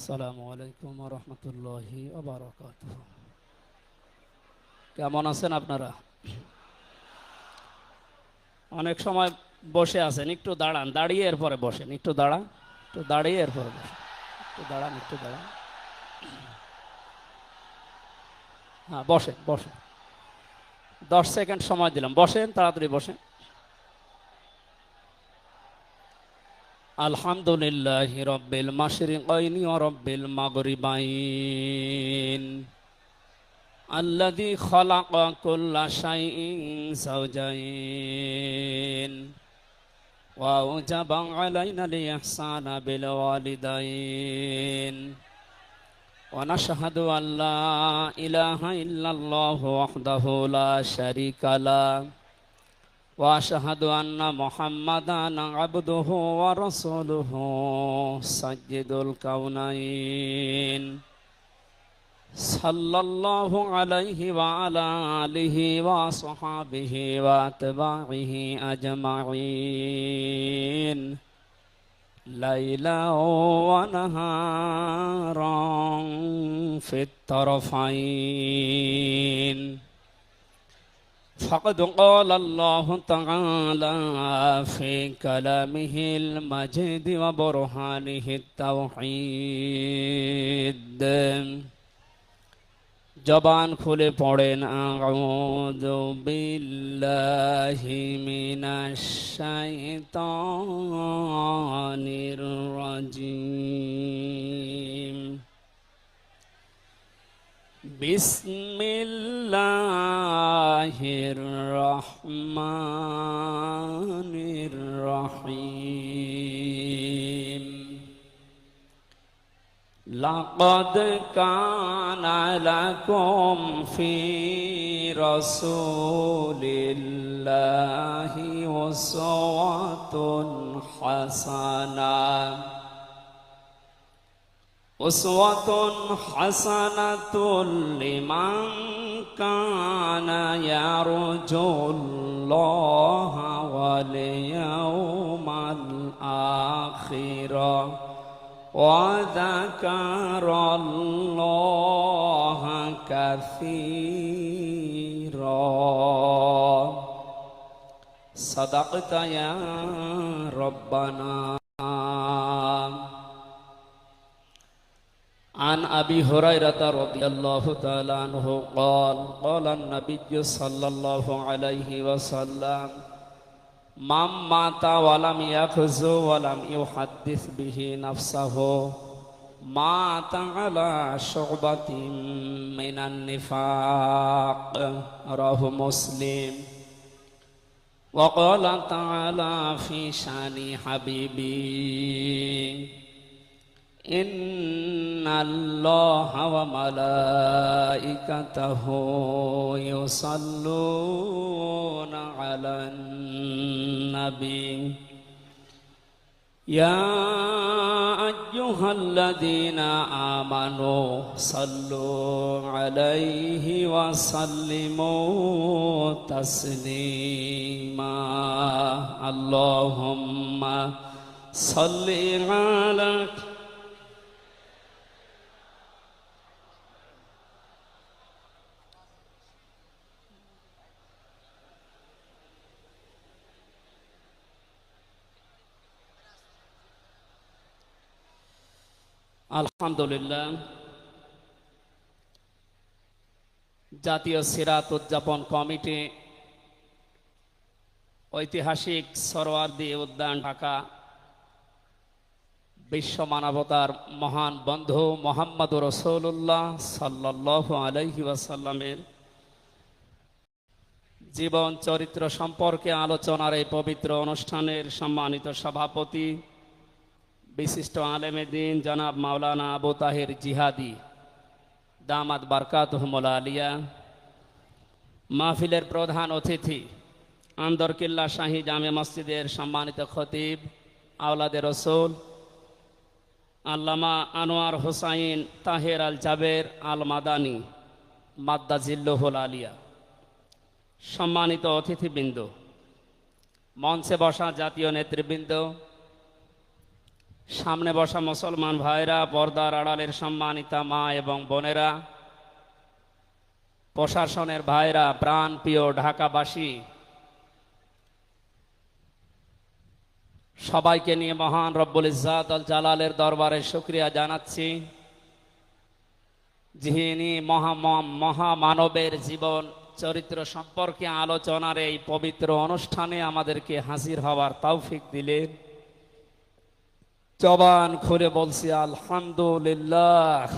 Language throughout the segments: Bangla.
আসসালামু আলাইকুম ওয়া রাহমাতুল্লাহি ওয়া বারাকাতুহু। কেমন আছেন আপনারা? অনেক সময় বসে আছেন, একটু দাঁড়ান, দাঁড়িয়ে এরপরে বসেন। একটু দাঁড়ান, একটু দাঁড়িয়ে এরপরে বসেন। একটু দাঁড়ান, একটু দাঁড়ান। হ্যাঁ, বসেন বসেন। 10 সেকেন্ড সময় দিলাম, বসেন, তাড়াতাড়ি বসেন। আলহামদুলিল্লাহি রাব্বিল মাশরিকাইনি ওয়া রাব্বিল মাগরিবাইন الذي خلق كل شيء زوجين وأوجب علينا الإحسان بالوالدين ونشهد أن لا إله إلا الله وحده لا شريك له وأشهد أن محمدا عبده ورسوله سيد الكونين সাল্লাল্লাহু আলাইহি ওয়া আলা আলিহি ওয়া সাহবিহি ওয়া আতবাইহি আজমাইন লাইলা ওয়া নাহারান ফিত তারফাইন ফাকাদ ক্বালা আল্লাহু তাআলা ফি কালামিহিল মাজিদ ওয়া বুরহানিহিত তাওহীদ। জবান খুলে পড়েন আউযু বিল্লাহি মিনাশ শাইতানির রাজিম। বিসমিল্লাহির রহমানির রহিম। لقد كان لكم في رسول الله أسوة حسنة لمن كان يرجو الله واليوم الآخر وذكر الله كثيرا صدقت يا ربنا. عن أبي هريرة رضي الله تعالى عنه قال قال النبي صلى الله عليه وسلم من مات ولم يغزو ولم يحدث به نفسه مات على شعبة من النفاق. رواه مسلم. وقال تعالى في شان حبيبي إن الله وملائكته يصلون على النبي يا أيها الذين آمنوا صلوا عليه وسلموا تسليما. اللهم صل على আলহামদুলিল্লাহ। জাতীয় সিরাত উদযাপন কমিটি ঐতিহাসিক সরওয়ার্দী উদ্যান ঢাকা বিশ্ব মানবতার মহান বন্ধু মুহাম্মদুর রাসূলুল্লাহ সাল্লাল্লাহু আলাইহি ওয়াসাল্লামের জীবন চরিত্র সম্পর্কে আলোচনার এই পবিত্র অনুষ্ঠানের সম্মানিত সভাপতি বিশিষ্ট আলেমে দ্বীন জনাব মাওলানা আবু তাহের জিহাদি দামাত বারকাতুহুল আলিয়া, মাহফিলের প্রধান অতিথি আন্দরকিল্লা শাহী জামে মসজিদের সম্মানিত খতিব আওলাদে রসুল আল্লামা আনোয়ার হোসাইন তাহের আল জাবের আল মাদানী মাদ্দাজিল্লুহুল আলিয়া, সম্মানিত অতিথিবৃন্দ, মঞ্চে বসা জাতীয় নেতৃবৃন্দ, সামনে বসা মুসলমান ভাইরা, পর্দার আড়ালের সম্মানিতা মা এবং বোনেরা, প্রশাসনের ভাইরা, প্রাণ প্রিয় ঢাকাবাসী, সবাইকে নিয়ে মহান রব্বুল ইজ্জাত আল জালালের দরবারে শুকরিয়া জানাচ্ছি, যিনি মহামানবের জীবন চরিত্র সম্পর্কে আলোচনার এই পবিত্র অনুষ্ঠানে আমাদেরকে হাজির হওয়ার তৌফিক দিলেন। জবান খুলে বলছি আলহামদুলিল্লাহ।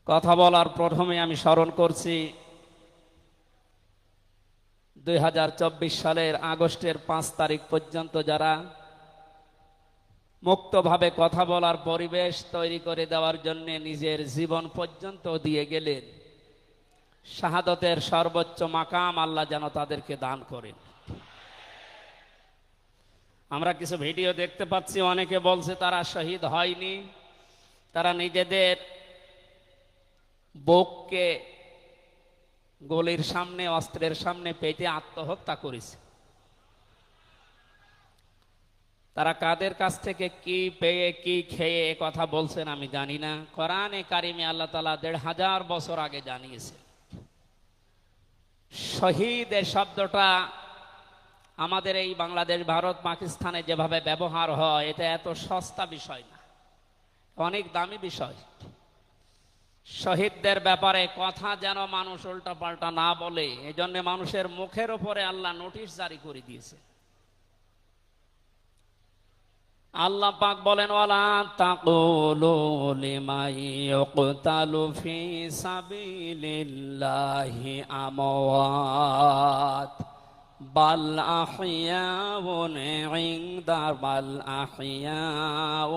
কথা বলার প্রথমে আমি স্মরণ করছি 2024 সালের আগস্টের 5 তারিখ পর্যন্ত যারা মুক্তভাবে কথা বলার পরিবেশ তৈরি করে দেওয়ার জন্য নিজের জীবন পর্যন্ত দিয়ে গেলেন, শাহাদতের সর্বোচ্চ মাকাম আল্লাহ যেন তাদেরকে দান করেন। আমরা কিছু ভিডিও দেখতে পাচ্ছি, অনেকে বলছে তারা শহীদ হয়নি, তারা নিজেদের বুককে গলির সামনে, অস্ত্রের সামনে পেতে আত্মহত্যা করেছে। তারা কাদের কাছ থেকে কি পেয়ে কি খেয়ে কথা বলছেন আমি জানি না। কোরআনে কারিমে আল্লাহ তাআলা 1500 বছর আগে জানিয়েছে। শহীদ এই শব্দটা আমাদের এই বাংলাদেশ, ভারত, পাকিস্তানে যেভাবে ব্যবহার হয়, এটা এত সস্তা বিষয় না, অনেক দামি বিষয়। শহীদদের ব্যাপারে কথা যেন মানুষ উল্টা পাল্টা না বলে, এজন্য মানুষের মুখের উপরে আল্লাহ নোটিশ জারি করে দিয়েছে। আল্লাহ পাক বলেন, ওয়ালা তাকুলু লিমান ইউকতালু ফি সাবিলিল্লাহি আমওয়াত বাল আহইয়াউন ইনদা বাল আহইয়াউ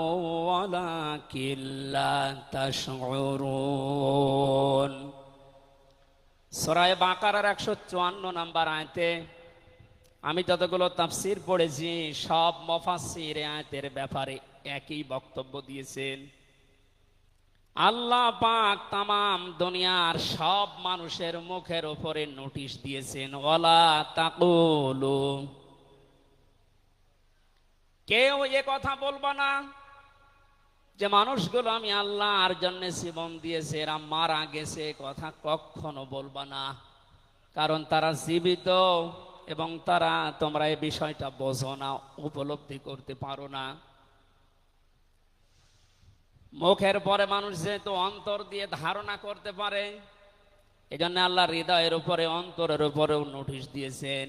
ওয়ালাকিন লা তাশউরুন। সূরা বাকারার 154 নম্বর আয়াতে আমি যতগুলো তাফসীর পড়েছি, সব মুফাসসির আয়াতের ব্যাপারে একই বক্তব্য দিয়েছেন। আল্লাহ পাক তামাম দুনিয়ার সব মানুষের মুখের উপরে নোটিশ দিয়েছেন, ওয়ালা তাকুলু, কেউ এ কথা বলবা না যে মানুষগুলো আমি আল্লাহর জন্য জীবন দিয়েছে, এরা মারা গেছে, কথা কখনো বলবা না। কারণ তারা জীবিত এবং তারা, তোমরা এই বিষয়টা বোঝো না, উপলব্ধি করতে পারো না। মুখের পরে মানুষ যেহেতু অন্তর দিয়ে ধারণা করতে পারে, এজন্য আল্লাহ হৃদয়ের উপরে, অন্তরের উপরেও নোটিশ দিয়েছেন,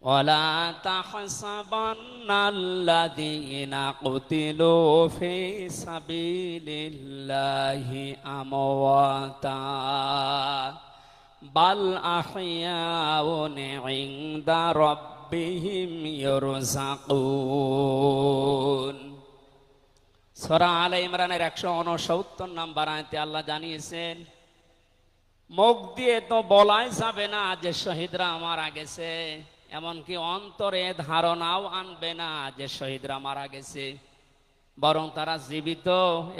ওয়ালা তাহসাবান্নাল্লাযীনা কুতিলু ফি সাবিলিল্লাহি আমওয়াতা বাল আহইয়াউন ইনদা রাব্বিহিম ইরযাকুন। সূরা আলে ইমরানের 169 নম্বর আয়াতে আল্লাহ জানিয়েছেন, মুখ দিয়ে তো বলাই যাবে না যে শহীদরা মারা গেছে, এমনকি অন্তরে ধারণাও আনবে না যে শহীদরা মারা গেছে, বরং তারা জীবিত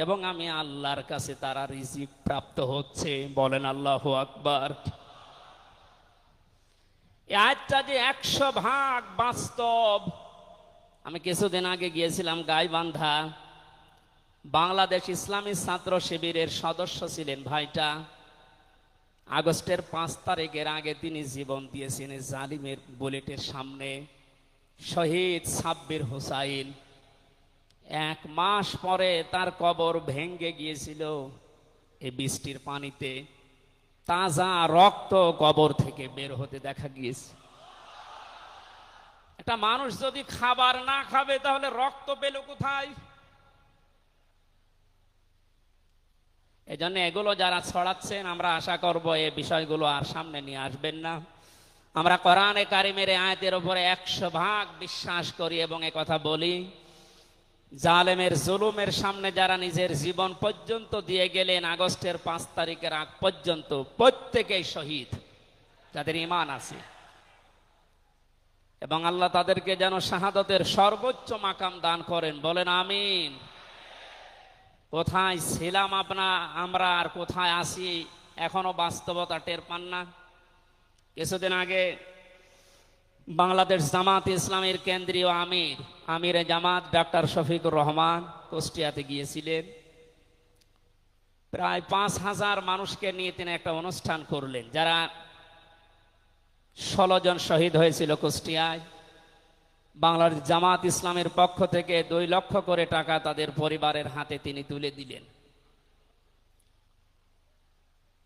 এবং আমি আল্লাহর কাছে তারা রিজিক প্রাপ্ত হচ্ছে। বলেন আল্লাহু আকবার। এই আয়াতটা যে 100% বাস্তব। আমি কিছুদিন আগে গিয়েছিলাম গাইবান্ধা, বাংলাদেশ ইসলামী ছাত্র শিবিরের সদস্য ছিলেন ভাইটা। আগস্টের 5 তারিখের আগে তিনি জীবন দিয়েছেন জালিমের বুলেটের সামনে। শহীদ সাব্বির হোসাইন, 1 মাস পরে তার কবর ভেঙে গিয়েছিল এই বৃষ্টির পানিতে, তাজা রক্ত কবর থেকে বের হতে দেখা গিয়েছে। একটা মানুষ যদি খাবার না খাবে তাহলে রক্ত পেল কোথায়? এজন্য এগুলো যারা ছড়াচ্ছেন, আমরা আশা করব এই বিষয়গুলো আর সামনে নিয়ে আসবেন না। আমরা কোরআনে কারিমের আয়াতের উপরে 100% বিশ্বাস করি এবং একথা বলি, জালেমের জুলুমের সামনে যারা নিজের জীবন পর্যন্ত দিয়ে গেলেন আগস্টের 5 তারিখের আগ পর্যন্ত, প্রত্যেকেই শহীদ যাদের ঈমান আছে, এবং আল্লাহ তাদেরকে যেন শাহাদতের সর্বোচ্চ মাকাম দান করেন। বলেন আমিন। কোথায় ছিলাম আমরা আর কোথায় আছি এখনো বাস্তবতা টের পান না। কিছুদিন আগে বাংলাদেশ জামাত ইসলামের কেন্দ্রীয় আমির জামাত ডক্টর শফিকুর রহমান কুষ্টিয়াতে গিয়েছিলেন। প্রায় 5,000 মানুষকে নিয়ে তিনি একটা অনুষ্ঠান করলেন। যারা 16 জন শহীদ হয়েছিল কুষ্টিয়ায়, বাংলাদেশ জামাত ইসলামের পক্ষ থেকে 2 লক্ষ করে টাকা তাদের পরিবারের হাতে তিনি তুলে দিলেন।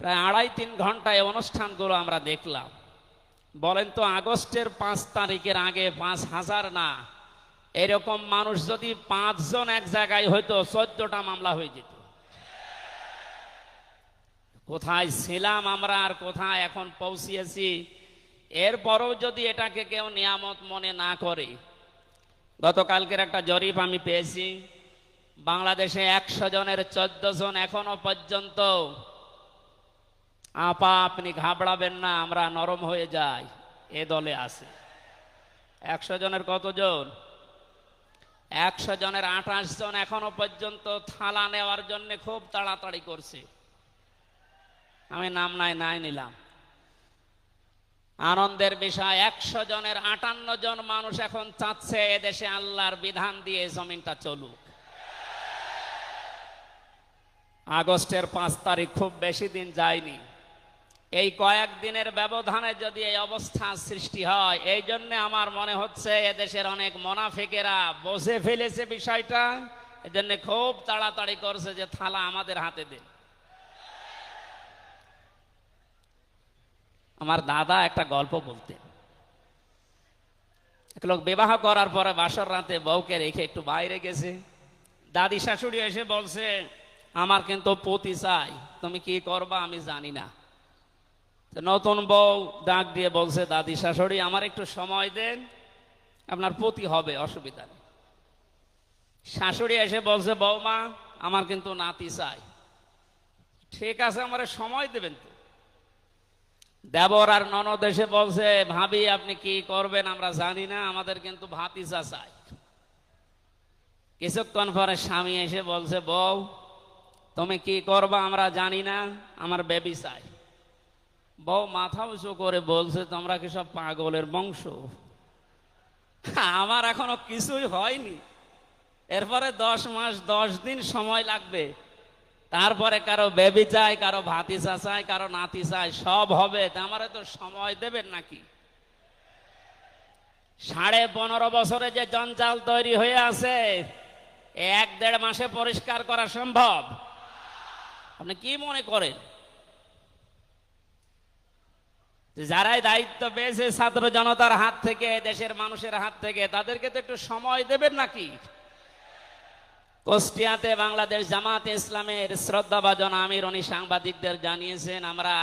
প্রায় 2.5-3 ঘন্টায় অনুষ্ঠানগুলো আমরা দেখলাম। বলেন তো, আগস্টের 5 তারিখের আগে 5,000 না, এরকম মানুষ যদি 5 জন এক জায়গায় হইতো 14টা মামলা হয়ে যেত। কোথায় ছিলাম আমরা আর কোথায় এখন পৌঁছিয়েছি, এরপরও যদি এটাকে কেউ নিয়ামত মনে না করে। গতকালকের একটা জরিপ আমি পেয়েছি, বাংলাদেশে 100 জনের 14 জন এখনো পর্যন্ত আপা আপনি ঘাবড়াবেন না, আমরা নরম হয়ে যাই, এ দলে আছে। 100 জনের কতজন? 100 জনের 28 জন এখনো পর্যন্ত থালা নেওয়ার জন্য খুব তাড়াতাড়ি করছে। আমি নাম নাই নিলাম। আনন্দের বিষয়, 100 জনের 58 জন মানুষ এখন চাচ্ছে এদেশে আল্লাহর বিধান দিয়ে জমিনটা চলুক। আগস্টের 5 তারিখ খুব বেশি দিন যায়নি। এই কয়েকদিনের ব্যবধানে যদি এই অবস্থা সৃষ্টি হয়, এই জন্য আমার মনে হচ্ছে এদেশের অনেক মুনাফিকেরা বুঝে ফেলেছে বিষয়টা, এজন্য খুব তাড়াতাড়ি করছে যে থালা আমাদের হাতে দিন। আমার দাদা একটা গল্প বলতেন। এক লোক বিবাহ করার পরে বাসর রাতে বউকে রেখে একটু বাইরে গেছে। দাদি শাশুড়ি এসে বলছে, আমার কিন্তু পতি চাই, তুমি কি করবা আমি জানি না। নতুন বউ ডাক দিয়ে বলছে, দাদি শাশুড়ি আমার একটু সময় দেন, আপনার পতি হবে, অসুবিধা নেই। শাশুড়ি এসে বলছে, বৌমা আমার কিন্তু নাতি চাই। ঠিক আছে, আমার সময় দেবেন তো। দেবর আর ননদ এসে বলছে, ভাবি আপনি কি করবেন আমরা জানি না, আমাদের কিন্তু ভাতিজা চাই। কিছুক্ষণ পরে স্বামী এসে বলছে, বউ তুমি কি করবা আমরা জানি না, আমার বেবি চাই। বউ মাথা উঁচু করে বলছে, তোমরা কি সব পাগলের বংশ? আমার এখনো কিছুই হয়নি, এরপরে 10 মাস 10 দিন সময় লাগবে, তারপরে কারো বেবি চাই, কারো ভাতিজা চাই, কারো নাতি চাই, সব হবে। আমারে তো সময় দেবেন নাকি? 15.5 বছরে যে জঞ্জাল তৈরি হয়ে আছে, 1-1.5 মাসে পরিষ্কার করা সম্ভব? আপনি কি মনে করেন? যারাই দায়িত্ব পেয়েছে ছাত্র জনতার হাত থেকে, দেশের মানুষের হাত থেকে, তাদেরকে তো একটু সময় দেবেন নাকি? কুষ্টিয়াতে বাংলাদেশ জামাতে ইসলামের শ্রদ্ধাভাজন আমির উনি সাংবাদিকদের জানিয়েছেন, আমরা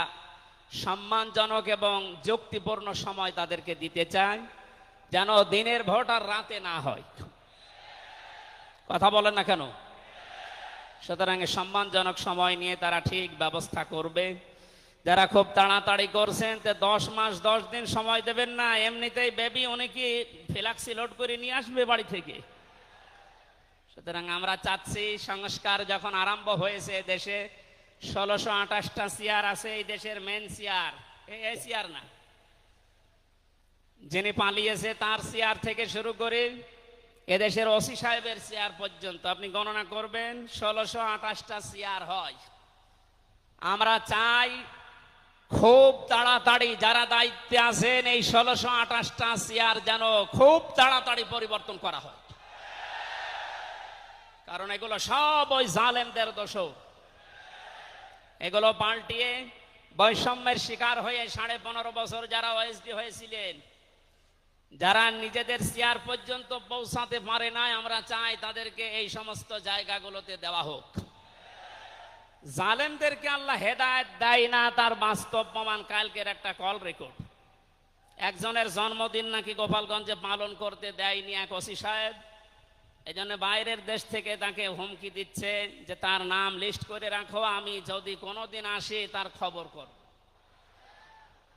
সম্মানজনক এবং যুক্তিপূর্ণ সময় তাদেরকে দিতে চাই, যেন দিনের ভোট আর রাতে না হয়। কথা বলেন না কেন? সুতরাং সম্মানজনক সময় নিয়ে তারা ঠিক ব্যবস্থা করবে। যারা খুব তাড়াতাড়ি করছেন, 10 মাস 10 দিন সময় দেবেন না, এমনিতেই বেবি অনেকে ফ্ল্যাক্সি লোড করে নিয়ে আসবে বাড়ি থেকে। সুতরাং আমরা চাচ্ছি, সংস্কার যখন আরম্ভ হয়েছে দেশে, 1628টা চেয়ার আছে এই দেশের মেন চেয়ার, এই চেয়ার না, যিনি পালিয়েছে তার চেয়ার থেকে শুরু করে এদেশের ওসি সাহেবের চেয়ার পর্যন্ত আপনি গণনা করবেন, 1628টা চেয়ার হয়। আমরা চাই খুব তাড়াতাড়ি যারা দায়িত্বে আছেন, এই 1628টা চেয়ার যেন খুব তাড়াতাড়ি পরিবর্তন করা হয়, কারণ এগুলো সব ওই জালেমদের দোষ। এগুলো পাল্টিয়ে বৈষম্যের শিকার হয়ে 15.5 বছর যারা ওএসডি হয়েছিলেন, যারা নিজেদের চেয়ার পর্যন্ত পৌঁছাতে পারে নাই, আমরা চাই তাদেরকে এই সমস্ত জায়গাগুলোতে দেওয়া হোক। জালেমদেরকে আল্লাহ হেদায়েত দেয় না, তার বাস্তব প্রমাণ কালকের একটা কল রেকর্ড। একজনের জন্মদিন নাকি গোপালগঞ্জে পালন করতে দেয়নি এক ওসি সাহেব, এই জন্য বাইরের দেশ থেকে তাকে হুমকি দিচ্ছে যে তার নাম লিস্ট করে রাখো, আমি যদি কোনোদিন আসি তার খবর কর।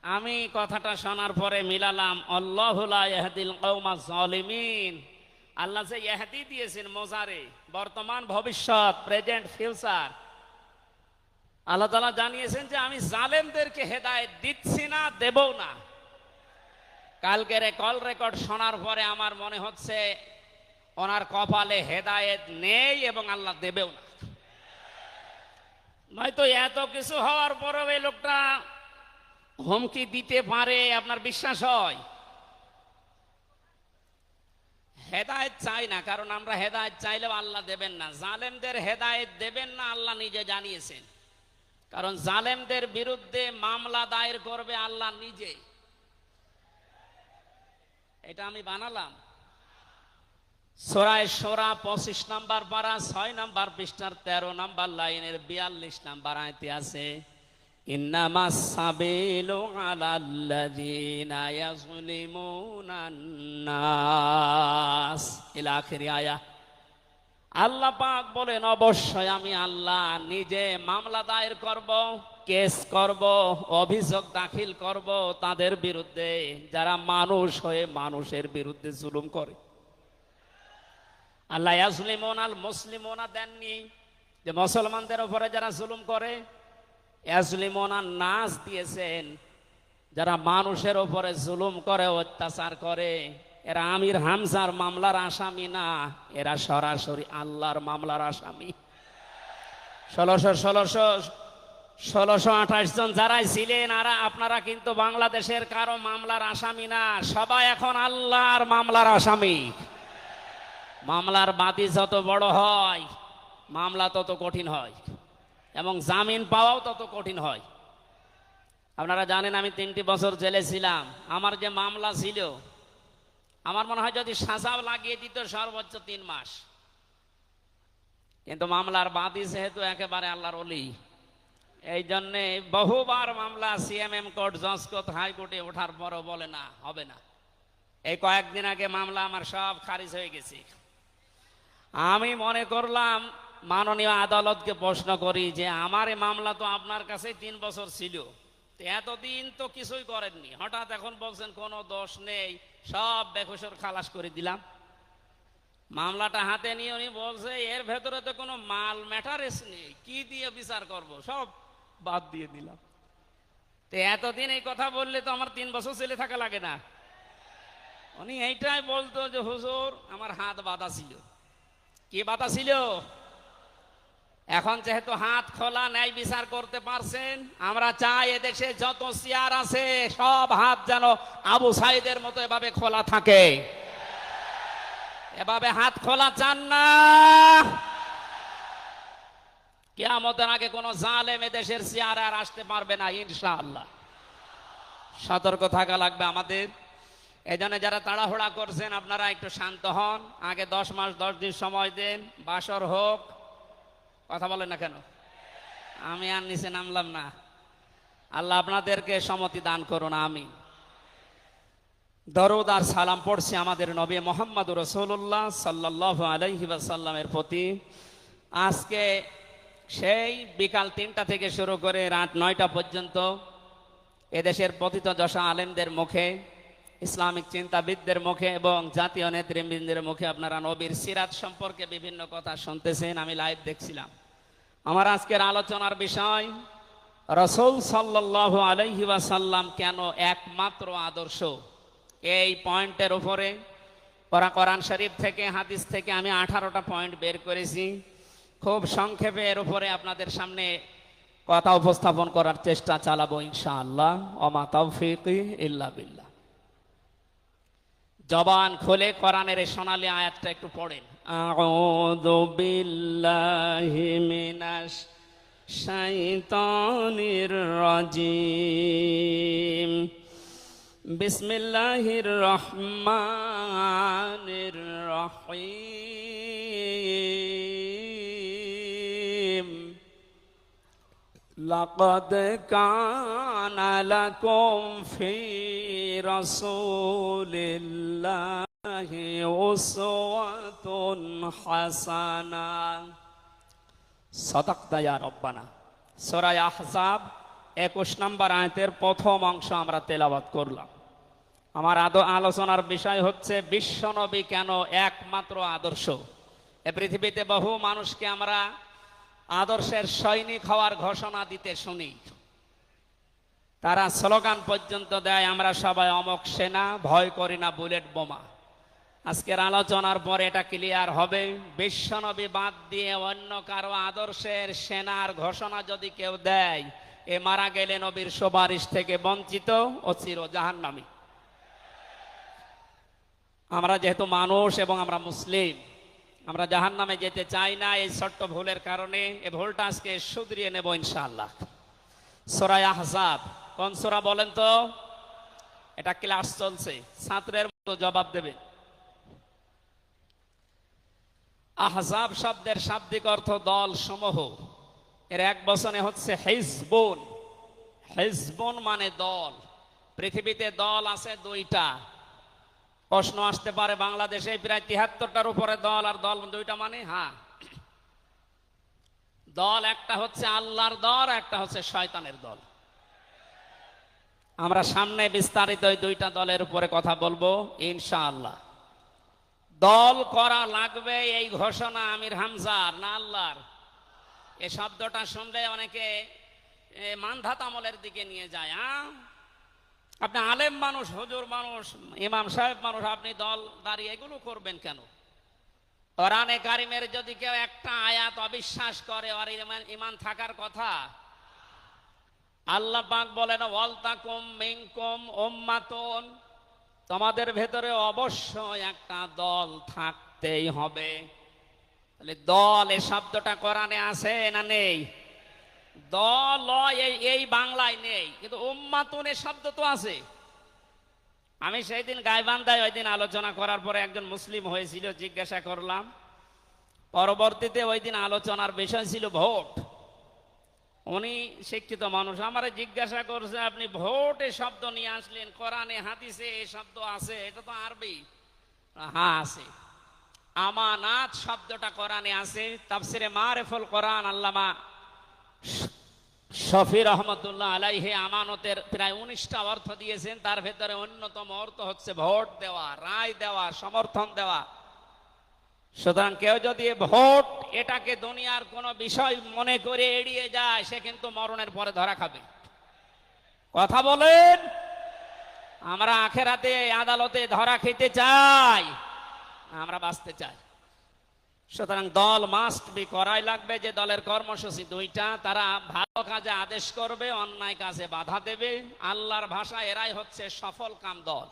আমি কথাটা শোনার পরে মিলালাম, আল্লাহু লা ইয়াহদিল কওমাজ জালিমিন। আল্লাহ যে ইহদি দিয়েছেন মোজারে, বর্তমান ভবিষ্যৎ, প্রেজেন্ট ফিউচার, আল্লাহ তাআলা জানিয়েছেন যে আমি জালেমদেরকে হেদায়েত দিচ্ছি না, দেবও না। কালকের কল রেকর্ড শোনার পরে আমার মনে হচ্ছে ওনার কপালে হেদায়েত নেই এবং আল্লাহ দেবেও না। নয়তো এত কিছু হওয়ার পরেও এই লোকটা হুমকি দিতে পারে, আপনার বিশ্বাস হয়? হেদায়েত চাই না, কারণ আমরা হেদায়েত চাইলেও আল্লাহ দেবেন না। জালেমদের হেদায়েত দেবেন না আল্লাহ নিজে জানিয়েছেন, কারণ জালেমদের বিরুদ্ধে মামলা দায়ের করবে আল্লাহ নিজে। এটা আমি বানালাম। সূরা শূরা 25 নম্বর পারা 6 নম্বর পৃষ্ঠার 13 নম্বর লাইনের 42 নম্বর আয়াতে আছে, ইন্নামাস সাবিলু আলাল্লাযিনা ইয়াযলিমুনান নাস ইলা আখিরি আয়া। আল্লাহ পাক বলেন, অবশ্যই আমি আল্লাহ নিজে মামলা দায়ের করব, কেস করব, অভিযোগ দাখিল করব তাদের বিরুদ্ধে যারা মানুষ হয়ে মানুষের বিরুদ্ধে জুলুম করে। আল্লাহ ইয়াজলিমুন আল মুসলিমুনা দেননি যে মুসলমানদের উপরে যারা জুলুম করে, ইয়াজলিমুন আন নাস দিয়েছেন যারা মানুষের উপরে জুলুম করে, অত্যাচার করে। এরা আমির হামজার মামলার আসামি না, এরা সরাসরি আল্লাহর মামলার আসামি। 1628 জন যারাই ছিলেন আর আপনারা কিন্তু বাংলাদেশের কারো মামলার আসামি না, সবাই এখন আল্লাহর মামলার আসামি। মামলার বাদী যত বড় হয় মামলা তত কঠিন হয় এবং জামিন পাওয়াও তত কঠিন হয়। আপনারা জানেন আমি 3টি বছর জেলে ছিলাম। আমার যে মামলা ছিল, আমার মনে হয় যদি সাজাও লাগিয়ে দিত সর্বোচ্চ 3 মাস। কিন্তু মামলার বাদী যেহেতু একেবারে আল্লাহর ওলি, এই জন্যে বহুবার মামলা সিএমএম কোর্ট, জজ কোর্ট, হাইকোর্টে ওঠার পরও বলে না, হবে না। এই কয়েকদিন আগে মামলা আমার সব খারিজ হয়ে গেছে। আমি মনে করলাম মাননীয় আদালতকে প্রশ্ন করি যে আমার এই মামলা তো আপনার কাছে 3 বছর ছিল, এতদিন তো কিছুই করেননি, হঠাৎ এখন বলছেন কোনো দোষ নেই, সব বেকসুর খালাস করে দিলাম। মামলাটা হাতে নিয়ে উনি বলছে এর ভেতরে তো কোনো মাল ম্যাটারেস নেই, কি দিয়ে বিচার করব, সব বাদ দিয়ে দিলাম। তো এতদিন এই কথা বললে তো আমার 3 বছর জেলে থাকা লাগে না। উনি এইটাই বলতো যে হুজুর আমার হাত বাঁধা ছিল। কি বাধা ছিল? এখন যেহেতু হাত খোলা, ন্যায় বিচার করতে পারছেন, আমরা চাই এদেশে যত চেয়ার আছে সব হাত যেন আবু সাইদের মতো এভাবে খোলা থাকে। এভাবে হাত খোলা চান না? কিয়ামতের আগে কোন জালেম এদেশের চেয়ারে আর আসতে পারবে না ইনশাআল্লাহ। সতর্ক থাকা লাগবে আমাদের। এই জন্য যারা তাড়াহুড়া করছেন আপনারা একটু শান্ত হন। আগে 10 মাস 10 দিন সময় দেন, বাসর হোক। কথা বলেন না কেন? আমি আর নিচে নামলাম না। আল্লাহ আপনাদেরকে সম্মতি দান করুন, আমিন। দরুদ আর সালাম পড়ছি আমাদের নবী মুহাম্মদ রাসূলুল্লাহ সাল্লাল্লাহু আলাইহি ওয়াসাল্লামের প্রতি। আজকে সেই বিকাল 3টা থেকে শুরু করে রাত 9টা পর্যন্ত এদেশের পতিত দশা আলেমদের মুখে, ইসলামিক চিন্তাবিদদের মুখে এবং জাতীয় নেতৃবৃন্দের মুখে আপনারা নবীর সিরাত সম্পর্কে বিভিন্ন কথা শুনতেছেন। আমি লাইভ দেখছিলাম। আমার আজকের আলোচনার বিষয় রাসূল সাল্লাল্লাহু আলাইহি ওয়াসাল্লাম কেন একমাত্র আদর্শ। এই পয়েন্টের উপরে কোরআন শরীফ থেকে, হাদিস থেকে আমি 18টা পয়েন্ট বের করেছি। খুব সংক্ষেপে এর উপরে আপনাদের সামনে কথা উপস্থাপন করার চেষ্টা চালাবো ইনশাআল্লাহ। ওমা তাওফীকি ইল্লা বিল্লাহ। জবান খুলে কোরআনের এই সোনালী আয়াতটা একটু পড়েন। আউযু বিল্লাহি মিনাশ শাইতানির রাজিম। বিসমিল্লাহির রহমানির রহিম। লাকাদ কানা লাকুম ফি রাসূলিল্লাহি উসওয়াতুন হাসানাহ। সাদাকতা ইয়া রাব্বানা। সূরা আহজাব 21 নম্বর আয়াতের প্রথম অংশ আমরা তেলাওয়াত করলাম। আমার আলোচনার বিষয় হচ্ছে বিশ্বনবী কেন একমাত্র আদর্শ। এ পৃথিবীতে বহু মানুষকে আমরা আদর্শের সৈনিক হওয়ার ঘোষণা দিতে শুনি, তারা স্লোগান পর্যন্ত দেয়, আমরা সবাই অমক সেনা, ভয় করি না বুলেট বোমা। আজকের আলোচনার পরে এটা ক্লিয়ার হবে, বিশ্বনবী বাদ দিয়ে অন্য কারো আদর্শের সেনার ঘোষণা যদি কেউ দেয়, এ মারা গেলে নবীর সুপারিশ থেকে বঞ্চিত ও চির জাহান্নামী। আমরা যেহেতু মানুষ এবং আমরা মুসলিম, আমরা জাহান্নামে যেতে চাই না। এই ছোট্ট ভুলের কারণে এই ভুলটা আজকে শুধরিয়ে নেব ইনশাআল্লাহ। সূরা আহজাব কোন সূরা বলেন তো? এটা ক্লাস চলছে, ছাত্রের মতো জবাব দেবে। আহজাব শব্দের শাব্দিক অর্থ দল সমূহ। এর এক বচনে হচ্ছে হিজবুন। হিজবুন মানে দল। পৃথিবীতে দল আছে দুইটা। প্রশ্ন আসতে পারে, বাংলাদেশে প্রায় ৭৩টার উপরে দল, আর দল দুইটা মানে? হ্যাঁ, দল একটা হচ্ছে আল্লাহর দল, একটা হচ্ছে শয়তানের দল। আমরা সামনে বিস্তারিত ওই দুইটা দলের উপরে কথা বলবো ইনশাআল্লাহ। দল করা লাগবে এই ঘোষণা আমির হামজার না আল্লাহর? এই শব্দটা শুনলে অনেকে মানধাত আমলের দিকে নিয়ে যায়। আপনি আলেম মানুষ, হুজুর মানুষ, ইমাম সাহেব মানুষ, আপনি দল দাঁড়িয়ে এগুলো করবেন কেন? কোরআনে কারিমের যদি কেউ একটা আয়াত অবিশ্বাস করে, আর ইমান থাকার কথা। আল্লাহ পাক বলেন, ওয়ালতাকুম মিনকুম উম্মাতুন, তোমাদের ভেতরে অবশ্যই একটা দল থাকতেই হবে। তাহলে দল এই শব্দটা কোরআনে আছে না নেই? দল এই বাংলায় নেই, কিন্তু উম্মাতুন এই শব্দ তো আছে। আমি সেই দিন গাইবান্ধায় ওই দিন আলোচনা করার পরে একজন মুসলিম হয়েছিল, জিজ্ঞাসা করলাম। পরবর্তীতে ওই দিন আলোচনার বিষয় ছিল ভোট। উনি শিক্ষিত মানুষ, আমারে জিজ্ঞাসা করছে, আপনি ভোট এ শব্দ নিয়ে আসলেন, কোরআনে হাদিসে এই শব্দ আছে? এটা তো আরবি। হ্যাঁ আছে। আমানাত শব্দটা কোরআনে আছে। তাফসিরে মারিফুল কোরআন আল্লামা শফি রহমতুল্লাহ আলাইহি আমানতের প্রায় 19টা অর্থ দিয়েছেন। তার ভেতরে অন্যতম অর্থ হচ্ছে ভোট দেওয়া, রায় দেওয়া, সমর্থন দেওয়া। সুতরাং কেউ যদি ভোট এটাকে দুনিয়ার কোন বিষয় মনে করে এড়িয়ে যায়, সে কিন্তু মরণের পরে ধরা খাবে। কথা বলেন, আমরা আখেরাতে আদালতে ধরা খেতে চাই, আমরা বাঁচতে চাই। সুতরাং দল মাস্ট বি, করাই লাগবে। যে দলের কর্মসূচি দুইটা, তারা ভালো কাজে আদেশ করবে, অন্যায় কাজে বাধা দেবে। আল্লাহর ভাষা এরাই হচ্ছে সফল কাম দল।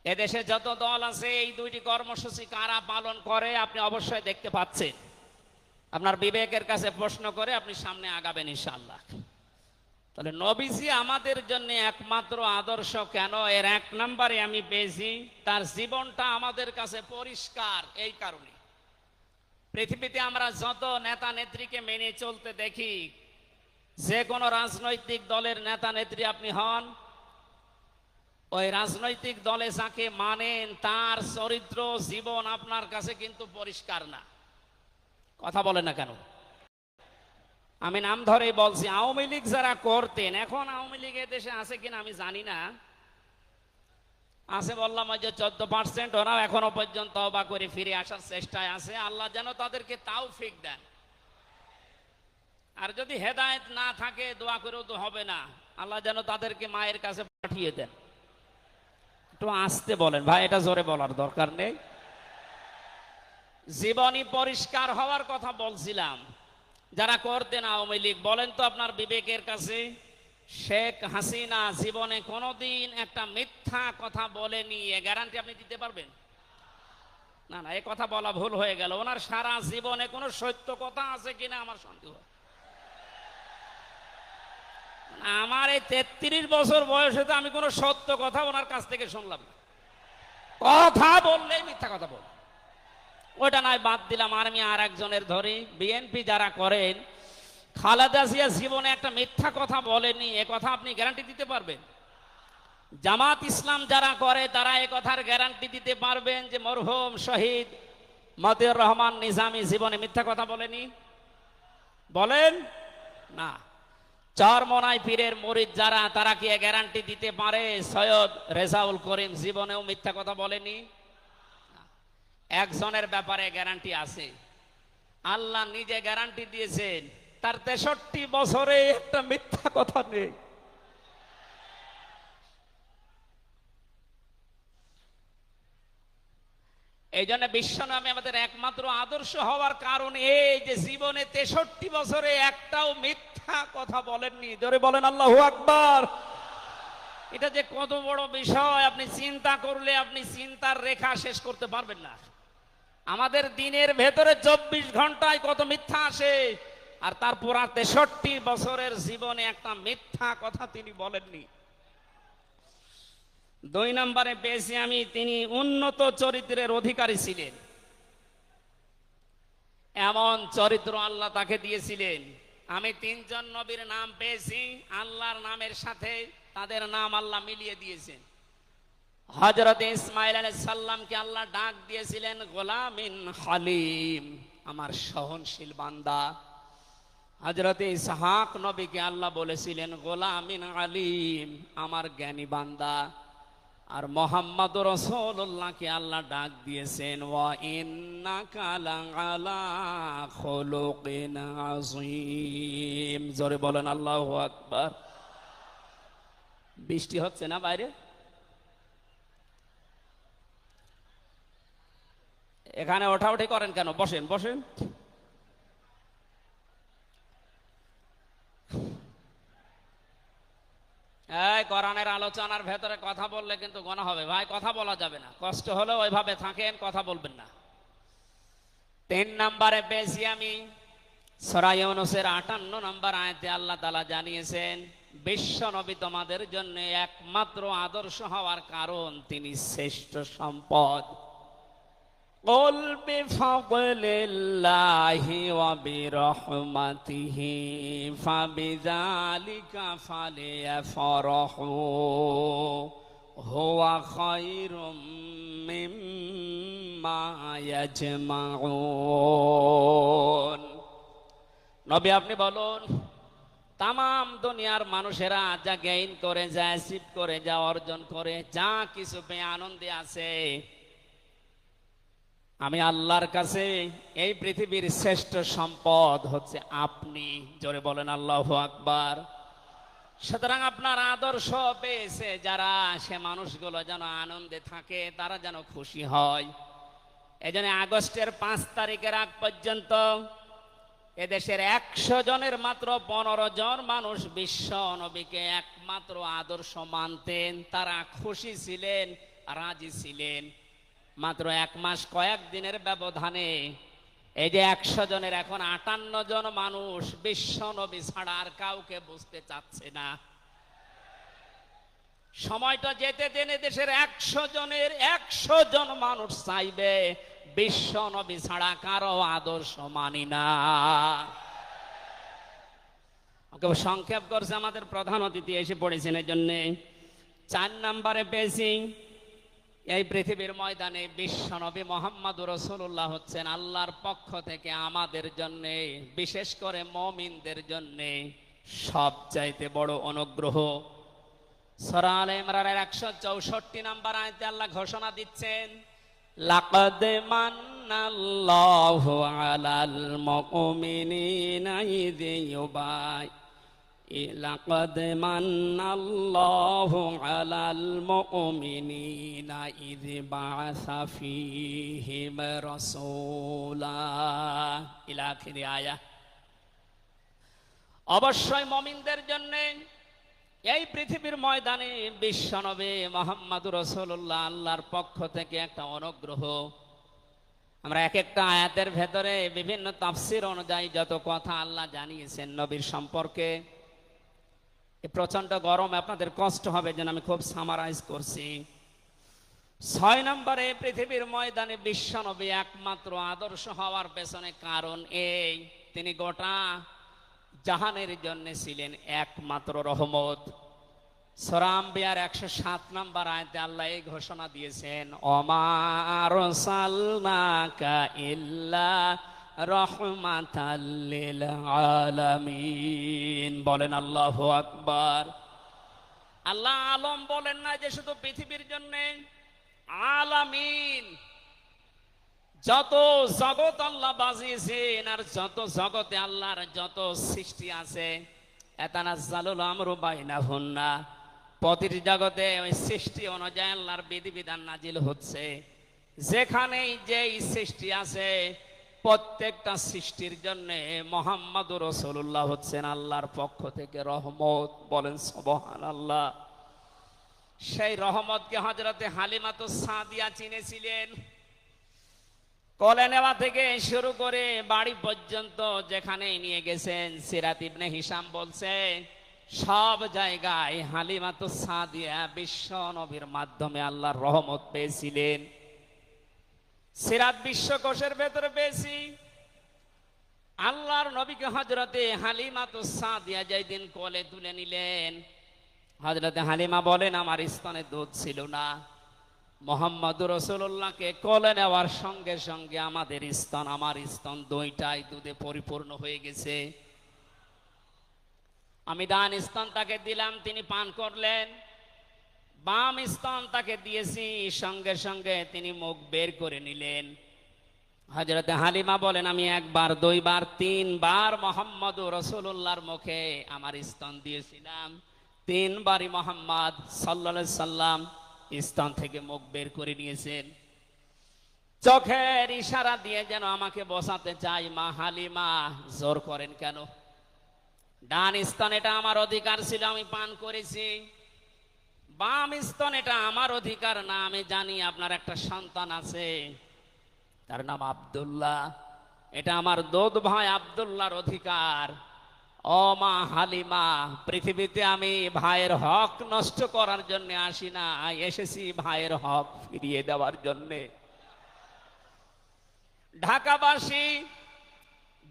এদেশে যত দল আছে, এই দুইটি কর্মসূচি কারা পালন করে আপনি অবশ্যই দেখতে পাচ্ছেন। আপনার বিবেকের কাছে প্রশ্ন করে আপনি সামনে আগাবেন ইনশাআল্লাহ। তাহলে নবীজি আমাদের জন্য একমাত্র আদর্শ কেন? এর এক নম্বরে আমি পেয়েছি, তার জীবনটা আমাদের কাছে পরিষ্কার। এই কারণে পৃথিবীতে আমরা যত নেতা নেত্রীকে মেনে চলতে দেখি, যে কোনো রাজনৈতিক দলের নেতা নেত্রী আপনি হন, ওই রাজনৈতিক দলে যাকে মানেন তার চরিত্র জীবন আপনার কাছে কিন্তু পরিষ্কার না। কথা বলে না কেন? আমি নাম ধরেই বলছি, আওয়ামী লীগ যারা করতেন, এখন আওয়ামী লীগ দেশে আছে কিনা আমি জানি না, আছে বললাম ওই যে 14%, ওরাও এখনো পর্যন্ত তওবা করে ফিরে আসার চেষ্টায় আছে। আল্লাহ যেন তাদেরকে তাওফিক দেন। আর যদি হেদায়েত না থাকে, দোয়া করেও তো হবে না, আল্লাহ যেন তাদেরকে মায়ের কাছে পাঠিয়ে দেন। একটু আস্তে বলেন ভাই, এটা জোরে বলার দরকার নেই। জীবনী পরিষ্কার হওয়ার কথা বলছিলাম। যারা করতেন আওয়ামী লীগ, বলেন তো আপনার বিবেকের কাছে, শেখ হাসিনা জীবনে কোনোদিন একটা মিথ্যা কথা বলেনি, এ গ্যারান্টি আপনি দিতে পারবেন? না না, এ কথা বলা ভুল হয়ে গেল। ওনার সারা জীবনে কোনো সত্য কথা আছে কিনা আমার সন্দেহ। আমার এই 33 বছর বয়সে তো আমি কোনো সত্য কথা ওনার কাছ থেকে শুনলাম না। কথা বললেই মিথ্যা কথা বল। ওইটা নয়, বাদ দিলাম। আর আমি আর একজনের ধরি, বিএনপি যারা করেন, খালেদা জিয়া জীবনে একটা মিথ্যা কথা বলেনি, এ কথা আপনি গ্যারান্টি দিতে পারবেন? জামাত ইসলাম যারা করে, তারা এ কথার গ্যারান্টি দিতে পারবেন যে মরহুম শহীদ মতিউর রহমান নিজামী জীবনে মিথ্যা কথা বলেনি? বলেন না। চরমনাই পীরের মুরিদ যারা, তারা কি গ্যারান্টি দিতে পারে সৈয়দ রেজাউল করিম জীবনেও মিথ্যা কথা বলেনি? একজনের ব্যাপারে গ্যারান্টি আছে, আল্লাহ নিজে গ্যারান্টি দিয়েছেন, তার 63 বছরে একটা মিথ্যা কথা নেই। এই জন্য বিশ্বনবী আমাদের একমাত্র আদর্শ হওয়ার কারণ এই যে জীবনে 63 বছরে একটাও মিথ্যা কথা বলেননি। জোরে বলেন আল্লাহু আকবার। এটা যে কত বড় বিষয় আপনি চিন্তা করলে আপনি চিন্তার রেখা শেষ করতে পারবেন না। আমাদের দিনের ভেতরে 24 ঘন্টায় কত মিথ্যা আসে, আর তারপর 63 বছরের জীবনে একটা মিথ্যা কথা তিনি বলেননি। 2 নম্বরে পেয়েছি আমি, তিনি উন্নত চরিত্রের অধিকারী ছিলেন। এমন চরিত্র আল্লাহ তাকে দিয়েছিলেন। আমি 3 জন নবীর নাম পেয়েছি, আল্লাহর নামের সাথে তাদের নাম আল্লাহ মিলিয়ে দিয়েছেন। হযরত ইসমাঈল আলাইহিস সালামকে আল্লাহ ডাক দিয়েছিলেন গোলামিন হালিম, আমার সহনশীল বান্দা। হযরত ইসহাক নবীকে আল্লাহ বলেছিলেন গোলামিন আলিম, আমার জ্ঞানী বান্দা। আর মুহাম্মদুর রাসূলুল্লাহকে আল্লাহ ডাক দিয়েছেন ওয়া ইন্নাকা লাআলা খুলুকিন আযীম। জোরে বলেন আল্লাহু আকবার। বৃষ্টি হচ্ছে না বাইরে? এখানে ওঠাউঠি করেন কেন? বসেন বসেন। এই কোরআনের আলোচনার ভেতরে কথা বললে কিন্তু গুনাহ হবে ভাই, কথা বলা যাবে না। কষ্ট হলে ওইভাবে থাকেন, কথা বলবেন না। 3 নম্বরে পেয়েছি আমি সূরা ইউনূসের 58 নম্বর আয়াতে আল্লাহ তাআলা জানিয়েছেন বিশ্ব নবী তোমাদের জন্য একমাত্র আদর্শ হওয়ার কারণ তিনি শ্রেষ্ঠ সম্পদ। কুল বিফাদলিল্লাহি ওয়া বিরহমাতিহি ফাবিযালিকা ফালিয়াফরাহু হুয়া খায়রুম মিম্মা ইয়াজমাউন। নবী আপনি বলুন, তামাম দুনিয়ার মানুষেরা যা গেইন করে, যা অ্যাচিভ করে, যা অর্জন করে, যা কিছু পেয়ে আনন্দে আছে, আমি আল্লাহর কাছে এই পৃথিবীর শ্রেষ্ঠ সম্পদ হচ্ছে আপনি। জোরে বলেন আল্লাহু আকবার। সুতরাং আপনার আদর্শ পেয়েছে যারা, সে মানুষগুলো যেন আনন্দে থাকে, তারা যেন খুশি হয়। এজন্য আগস্টের 5 তারিখের আগ পর্যন্ত এদেশের 100 জনের মাত্র 15 জন মানুষ বিশ্ব নবীকে একমাত্র আদর্শ মানতেন। তারা খুশি ছিলেন, রাজি ছিলেন। মাত্র 1 মাস কয়েক দিনের ব্যবধানে এই যে 100 জনের এখন 58 জন মানুষ বিশ্ব নবী ছাড়া আর কাউকে বুঝতে চাচ্ছে না। সময়টা যেতে দেন, দেশের 100 জনের 100 জন মানুষ চাইবে বিশ্ব নবী ছাড়া কারো আদর্শ মানি না। সংক্ষেপ করছে আমাদের প্রধান অতিথি এসে পড়েছেন, এই জন্য 4 নম্বরে পেয়েছি এই পৃথিবীর ময়দানে বিশ্ব নবী মুহাম্মদুর রাসূলুল্লাহ হচ্ছেন আল্লাহর পক্ষ থেকে আমাদের জন্য, বিশেষ করে মুমিনদের জন্য সবচাইতে বড় অনুগ্রহ। সূরা আলে ইমরানের 164 নম্বর আয়াতে আল্লাহ ঘোষণা দিচ্ছেন লাকাদ মান্নাল্লাহু আলাল মুমিনিনা ইয লাকাদ মান্নাল্লাহু আলাল মুমিনিনা ইয বাআসা ফীহিম রাসূলা ইলা আখিরি আয়া। অবশ্যই মুমিনদের জন্য এই পৃথিবীর ময়দানে বিশ্বনবী মুহাম্মদুর রাসূলুল্লাহ আল্লাহর পক্ষ থেকে একটা অনুগ্রহ। আমরা এক একটা আয়াতের ভেতরে বিভিন্ন তাফসীর অনুযায়ী যত কথা আল্লাহ জানিয়েছেন নবীর সম্পর্কে, এই প্রচন্ড গরম আপনাদের কষ্ট হবে যেন আমি খুব সামারাইজ করছি। 6 নম্বরে পৃথিবীর ময়দানে বিশ্বনবী একমাত্র আদর্শ হওয়ার পেছনে কারণ এই, তিনি গোটা জাহানের জন্য ছিলেন একমাত্র রহমত। সূরা আম্বিয়ার 107 নম্বর আয়াতে আল্লাহ এই ঘোষণা দিয়েছেন ওমা আরসালনাকা ইল্লা রাহমাতাল লিল আলামিন। বলেন আল্লাহু আকবার। আল্লাহ আলম বলেন না যে শুধু পৃথিবীর জন্য, আলামিন যত জগৎ আল্লাহ বাজিয়েছেন আর যত জগতে আল্লাহর যত সৃষ্টি আছে, এতানাজ্জালুল আমরু বাইনাহুন্না, প্রতিটি জগতে ওই সৃষ্টি অনুযায়ী আল্লাহর বিধিবিধান নাজিল হচ্ছে। যেখানেই যে সৃষ্টি আছে প্রত্যেকটা সৃষ্টির জন্য মুহাম্মদুর রাসূলুল্লাহ হচ্ছেন আল্লাহর পক্ষ থেকে রহমত। বলেন সুবহানাল্লাহ। সেই রহমতকে হযরতে হালিমাতুস সাদিয়া চিনেছিলেন। কোলে নেওয়া থেকে শুরু করে বাড়ি পর্যন্ত যেখানে নিয়ে গেছেন, সিরাত ইবনে হিশাম বলছে সব জায়গায় হালিমাতুস সাদিয়া বিশ্ব নবীর মাধ্যমে আল্লাহর রহমত পেয়েছিলেন। সিরাত বিশ্বকোষের ভেতরে পেয়েছি আল্লাহর নবীকে হযরতে হালিমাতুস সাদিয়া যেদিন কোলে তুলে নিলেন, হযরতে হালিমা বলেন আমার স্তনে দুধ ছিল না। মুহাম্মদুর রাসূলুল্লাহকে কোলে নেওয়ার সঙ্গে সঙ্গে আমাদের স্তন, আমার স্তন দুইটাই দুধে পরিপূর্ণ হয়ে গেছে। আমি ডান স্তন তাকে দিলাম, তিনি পান করলেন। বাম স্তন তাকে দিয়েছি, সঙ্গে সঙ্গে তিনি মুখ বের করে নিলেন। হযরতে হালিমা বলেন আমি একবার, দুইবার, তিনবার মুহাম্মদুর রাসূলুল্লাহর মুখে আমার স্তন দিয়েছিলাম। তিনবারই মুহাম্মদ সাল্লাল্লাহু আলাইহি সাল্লাম স্তন থেকে মুখ বের করে নিয়েছেন। চোখের ইশারা দিয়ে যেন আমাকে বসাতে চাই, মা হালিমা জোর করেন কেন? ডান স্তন এটা আমার অধিকার ছিল, আমি পান করেছি। বাম স্তন এটা আমার অধিকার না। আমি জানি আপনার একটা সন্তান আছে, তার নাম আব্দুল্লাহ, এটা আমার দুধ ভাই আব্দুল্লাহর অধিকার। ও মা হালিমা, পৃথিবীতে আমি ভাইয়ের হক নষ্ট করার জন্য আসি না, এসেছি ভাইয়ের হক ফিরিয়ে দেওয়ার জন্য। ঢাকাবাসী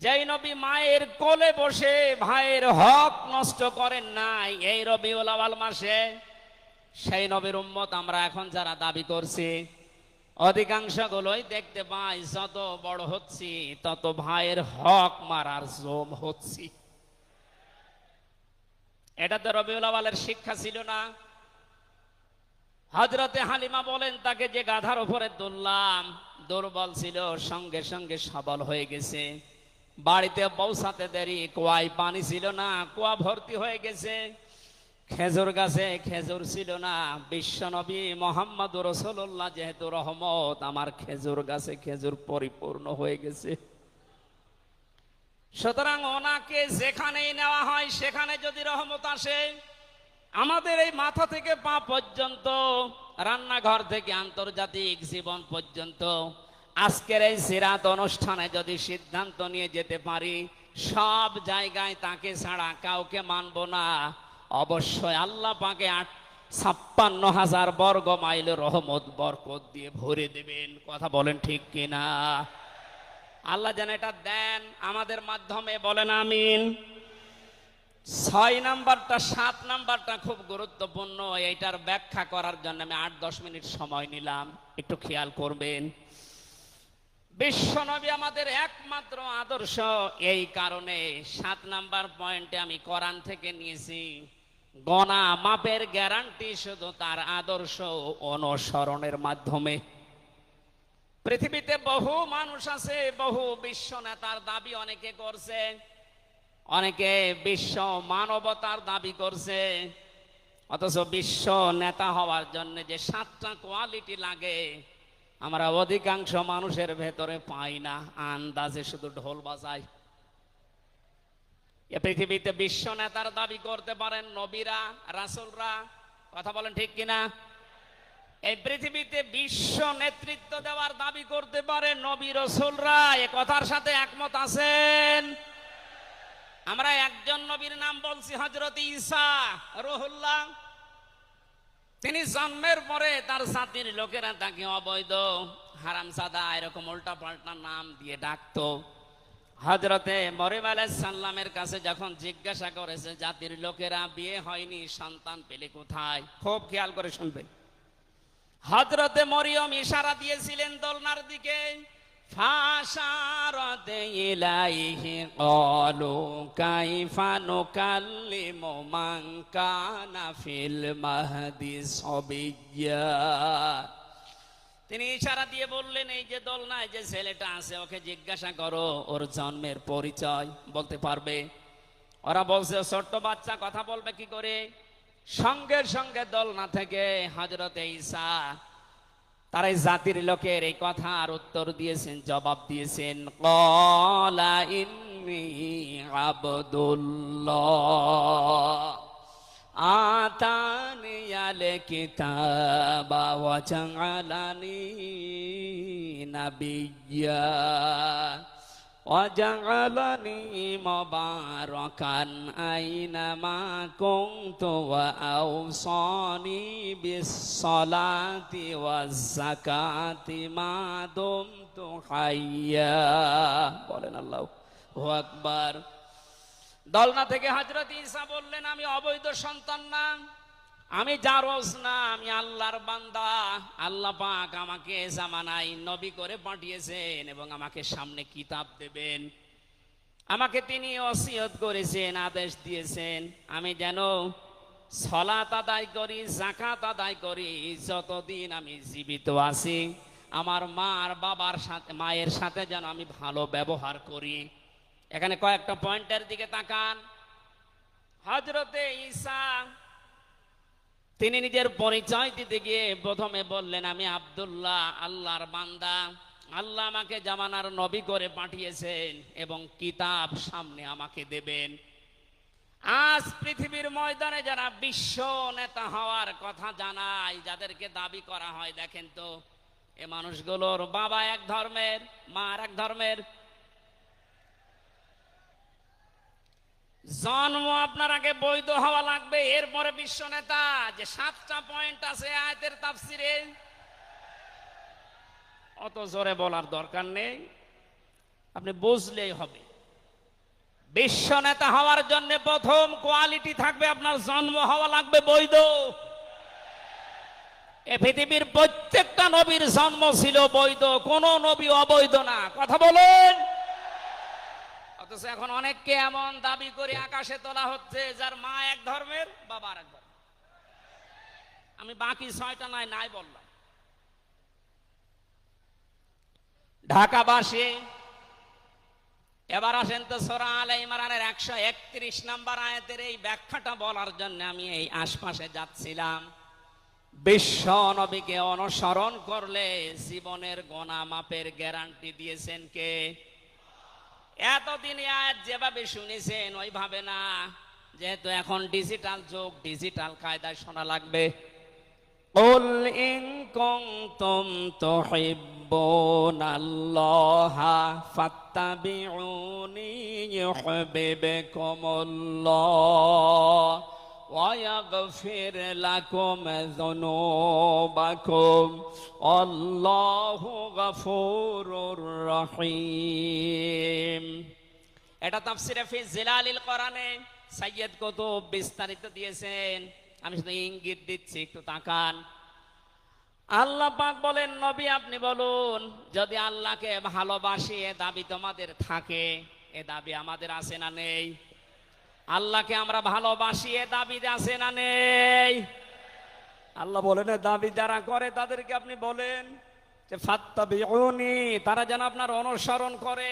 যেই নবী মায়ের কোলে বসে ভাইয়ের হক নষ্ট করেন নাই এই রবিউল আউয়াল মাসে, সেই নবীর উম্মত আমরা এখন যারা দাবি করছি, অধিকাংশ গুলোই দেখতে পাই যত বড় হচ্ছি তত ভাইয়ের হক মারার জম হচ্ছি। এটা তো রবিউল আউয়ালের শিক্ষা ছিল না। হযরতে হালিমা বলেন তাকে যে গাধার উপরে তুললাম, দুর্বল ছিল, সঙ্গে সঙ্গে সবল হয়ে গেছে। বাড়িতে পৌঁছাতে দেরি, কুয়ায় পানি ছিল না, কুয়া ভর্তি হয়ে গেছে। খেজুর গাছে খেজুর ছিল না, বিশ্বনবী মুহাম্মদুর রাসূলুল্লাহ যেহেতু রহমত, আমার খেজুর গাছে খেজুর পরিপূর্ণ হয়ে গেছে। সুতরাং ওনাকে যেখানেই নেওয়া হয় সেখানে যদি রহমত আসে, আমাদের এই মাথা থেকে পা পর্যন্ত, রান্নাঘর থেকে আন্তর্জাতিক জীবন পর্যন্ত, আজকের এই সিরাত অনুষ্ঠানে যদি সিদ্ধান্ত নিয়ে যেতে পারি সব জায়গায় তাকে ছাড়া কাউকে মানব না, অবশ্যই আল্লাহ পাকে 56,000 বর্গ মাইল রহমত বরকত দিয়ে ভরে দেবেন। কথা বলেন ঠিক কিনা? আল্লাহ যেন এটা দেন আমাদের মাধ্যমে, বলেন আমিন। 6 নাম্বারটা 7 নাম্বারটা খুব গুরুত্বপূর্ণ, এইটার ব্যাখ্যা করার জন্য আমি 8-10 মিনিট সময় নিলাম, একটু খেয়াল করবেন। বিশ্বনবী আমাদের একমাত্র আদর্শ, এই কারণে 7 নাম্বার পয়েন্টে আমি কোরআন থেকে নিয়েছি। গণা মাপের গ্যারান্টি শুধু তার আদর্শ অনুসরণের মাধ্যমে। পৃথিবীতে বহু মানুষ আছে, বহু বিশ্ব নেতার দাবি অনেকে করছে, অনেকে বিশ্ব মানবতার দাবি করছে, অথচ বিশ্ব নেতা হওয়ার জন্য যে 7টা কোয়ালিটি লাগে আমরা অধিকাংশ মানুষের ভেতরে পাই না, আন্দাজে শুধু ঢোল বাজায়। এ পৃথিবীতে বিশ্ব নেতার দাবি করতে পারেন নবীরা, রাসূলরা, কথা বলেন ঠিক কিনা? এই পৃথিবীতে বিশ্ব নেতৃত্ব দেওয়ার দাবি করতে পারে নবী রাসূলরা, এ কথার সাথে একমত আছেন? আমরা একজন নবীর নাম বলছি, হযরত ঈসা রূহুল্লাহ। তিনি জন্মের পরে তার জাতির লোকেরা তাকে অবৈধ, হারামজাদা, এরকম উল্টা পাল্টা নাম দিয়ে ডাকতো। হযরতে মরিয়ম আলাইহিস সালামের কাছে যখন জিজ্ঞাসা করেছে জাতির লোকেরা বিয়ে হয়নি, সন্তান পেলে কোথায়, খুব খেয়াল করে শুনবেন। হযরতে মরিয়ম ইশারা দিয়েছিলেন দোলনার দিকে, ফাশারাত ইলাইহি ক্বালু কাইফা নুকাল্লিমু মান কানা ফিল মাহদি সাবিয়্যা। তিনি ইশারা দিয়ে বললেন এই যে দোলনায় যে ছেলেটা আছে ওকে জিজ্ঞাসা করো ওর জন্মের পরিচয় বলতে পারবে। ওরা বলছে ছোট্ট বাচ্চা কথা বলবে কি করে? সঙ্গে সঙ্গে দোলনা থেকে হযরতে ঈসা তারা এই জাতির লোকের এই কথার উত্তর দিয়েছেন, জবাব দিয়েছেন, ক্বালা ইন্নী আবদুল্লাহ আতানিয়াল কিতাবা ওয়া জাআলানি নাবিয়্যা ওয়া জাআলানি মুবারাকান আইনামা কুনতু ওয়া আওসানি বিস-সালাতি ওয়াজ-যাকাতি মা দুমতু হাইয়্যা। বলেন আল্লাহু আকবার। দলনা থেকে হযরত ঈসা বললেন, আমি অবৈধ সন্তান না, আমি জারজ না, আমি আল্লাহর বান্দা। আল্লাহ পাক আমাকে জামানায় নবী করে পাঠিয়েছেন এবং আমাকে সামনে কিতাব দেবেন। আমাকে তিনি ওসিয়ত করেছেন, আদেশ দিয়েছেন আমি যেন সালাত আদায় করি, যাকাত আদায় করি যতদিন আমি জীবিত আছি। আমার মা আর বাবার সাথে, মায়ের সাথে যেন আমি ভালো ব্যবহার করি। এখানে কয়েকটা পয়েন্টের দিকে তাকান। হযরতে ঈসা তিনি নিজের পরিচয় দিতে গিয়ে প্রথমে বললেন, আমি আব্দুল্লাহ, আল্লাহর বান্দা। আল্লাহ আমাকে জামানার নবী করে পাঠিয়েছেন এবং কিতাব সামনে আমাকে দেবেন। আজ পৃথিবীর ময়দানে যারা বিশ্ব নেতা হওয়ার কথা জানায়, যাদেরকে দাবি করা হয়, দেখেন তো এ মানুষগুলোর বাবা এক ধর্মের, মা আর এক ধর্মের। জন্ম আপনার আগে বৈধ হওয়া লাগবে, এরপরে বিশ্ব নেতা। যে 7টা পয়েন্ট আছে আয়াতের তাফসিরে, অত জোরে বলার দরকার নেই, আপনি বুঝলেই হবে। বিশ্ব নেতা হওয়ার জন্য প্রথম কোয়ালিটি থাকবে, আপনার জন্ম হওয়া লাগবে বৈধ। এ পৃথিবীর প্রত্যেকটা নবীর জন্ম ছিল বৈধ, কোন নবী অবৈধ না। কথা বলেন। অথচ এখন অনেককে এমন দাবি করে আকাশে তোলা হচ্ছে যার মা এক ধর্মের, বাবা আর এক ধর্মের। আমি বাকি 6টা নাই বললাম। ঢাকাবাসী, এবার আসেন তো সূরা আলে ইমরানের 131 নম্বর আয়াতের এই ব্যাখ্যাটা বলার জন্য আমি এই আশপাশে যাচ্ছিলাম। বিশ্ব নবীকে অনুসরণ করলে জীবনের গুনাহ মাপের গ্যারান্টি দিয়েছেন কে? এতদিন আয়াত যেভাবে শুনেছেন ওইভাবে না, যেহেতু এখন ডিজিটাল যুগ, ডিজিটাল কায়দায় শোনা লাগবে। কুল ইন কুনতুম তুহিব্বুনাল্লাহা ফাত্তাবিউনি ইউহিব্বুকুমুল্লাহ ওয়া ইয়াগফির লাকুম যুনুবাকুম আল্লাহু গফুরুর রহিম। এটা তাফসিরে ফি জিলালিল কোরআনে সাইয়্যিদ কুতুব বিস্তারিত দিয়েছেন, আমি শুধু ইঙ্গিত দিচ্ছি, একটু তাকান। আল্লাহ পাক বলেন, নবী আপনি বলুন, যদি আল্লাহকে ভালোবাসি এ দাবি তোমাদের থাকে, এ দাবি আমাদের আছে না নেই? আল্লাহকে আমরা ভালোবাসি এ দাবি আছে না নেই? আল্লাহ বলেন, দাবি যারা করে তাদেরকে আপনি বলেন যে ফাত্তাবিউনি, তারা যেন আপনার অনুসরণ করে।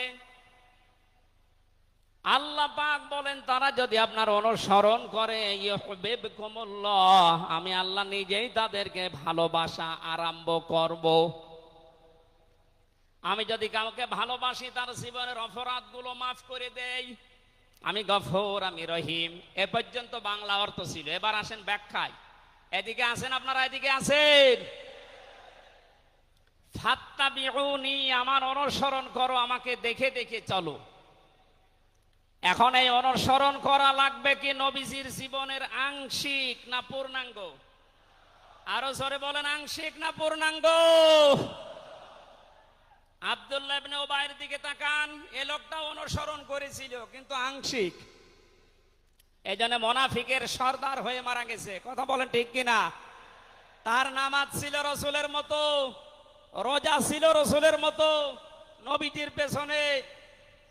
আল্লাহ পাক বলেন, তারা যদি আপনার অনুসরণ করে ইউহিব্বুকুমুল্লাহ, আমি আল্লাহ নিজেই তাদেরকে ভালোবাসা আরম্ভ করব। আমি যদি কাউকে ভালোবাসি, তার জীবনের অপরাধগুলো মাফ করে দেই। আমি গফুর, আমি রহিম। এ পর্যন্ত বাংলা অর্থ ছিল। এবার আসেন ব্যাখ্যায়। এদিকে আসেন আপনারা, এদিকে আসেন। ফাত্তাবিউনি, আমার অনুসরণ করো, আমাকে দেখে দেখে চলো। এখন এই অনুসরণ করা লাগবে কি নবীজির জীবনের আংশিক না পূর্ণাঙ্গ? আরো জোরে বলেন, আংশিক না পূর্ণাঙ্গ? আব্দুল্লাহ ইবনে উবাইয়ের দিকে তাকান, এ লোকটা অনুসরণ করেছিল কিন্তু আংশিক। এই জন্য মুনাফিকের সর্দার হয়ে মারা গেছে। কথা বলেন ঠিক কিনা? তার নামাজ ছিল রসুলের মতো, রোজা ছিল রসুলের মতো, নবীজির পেছনে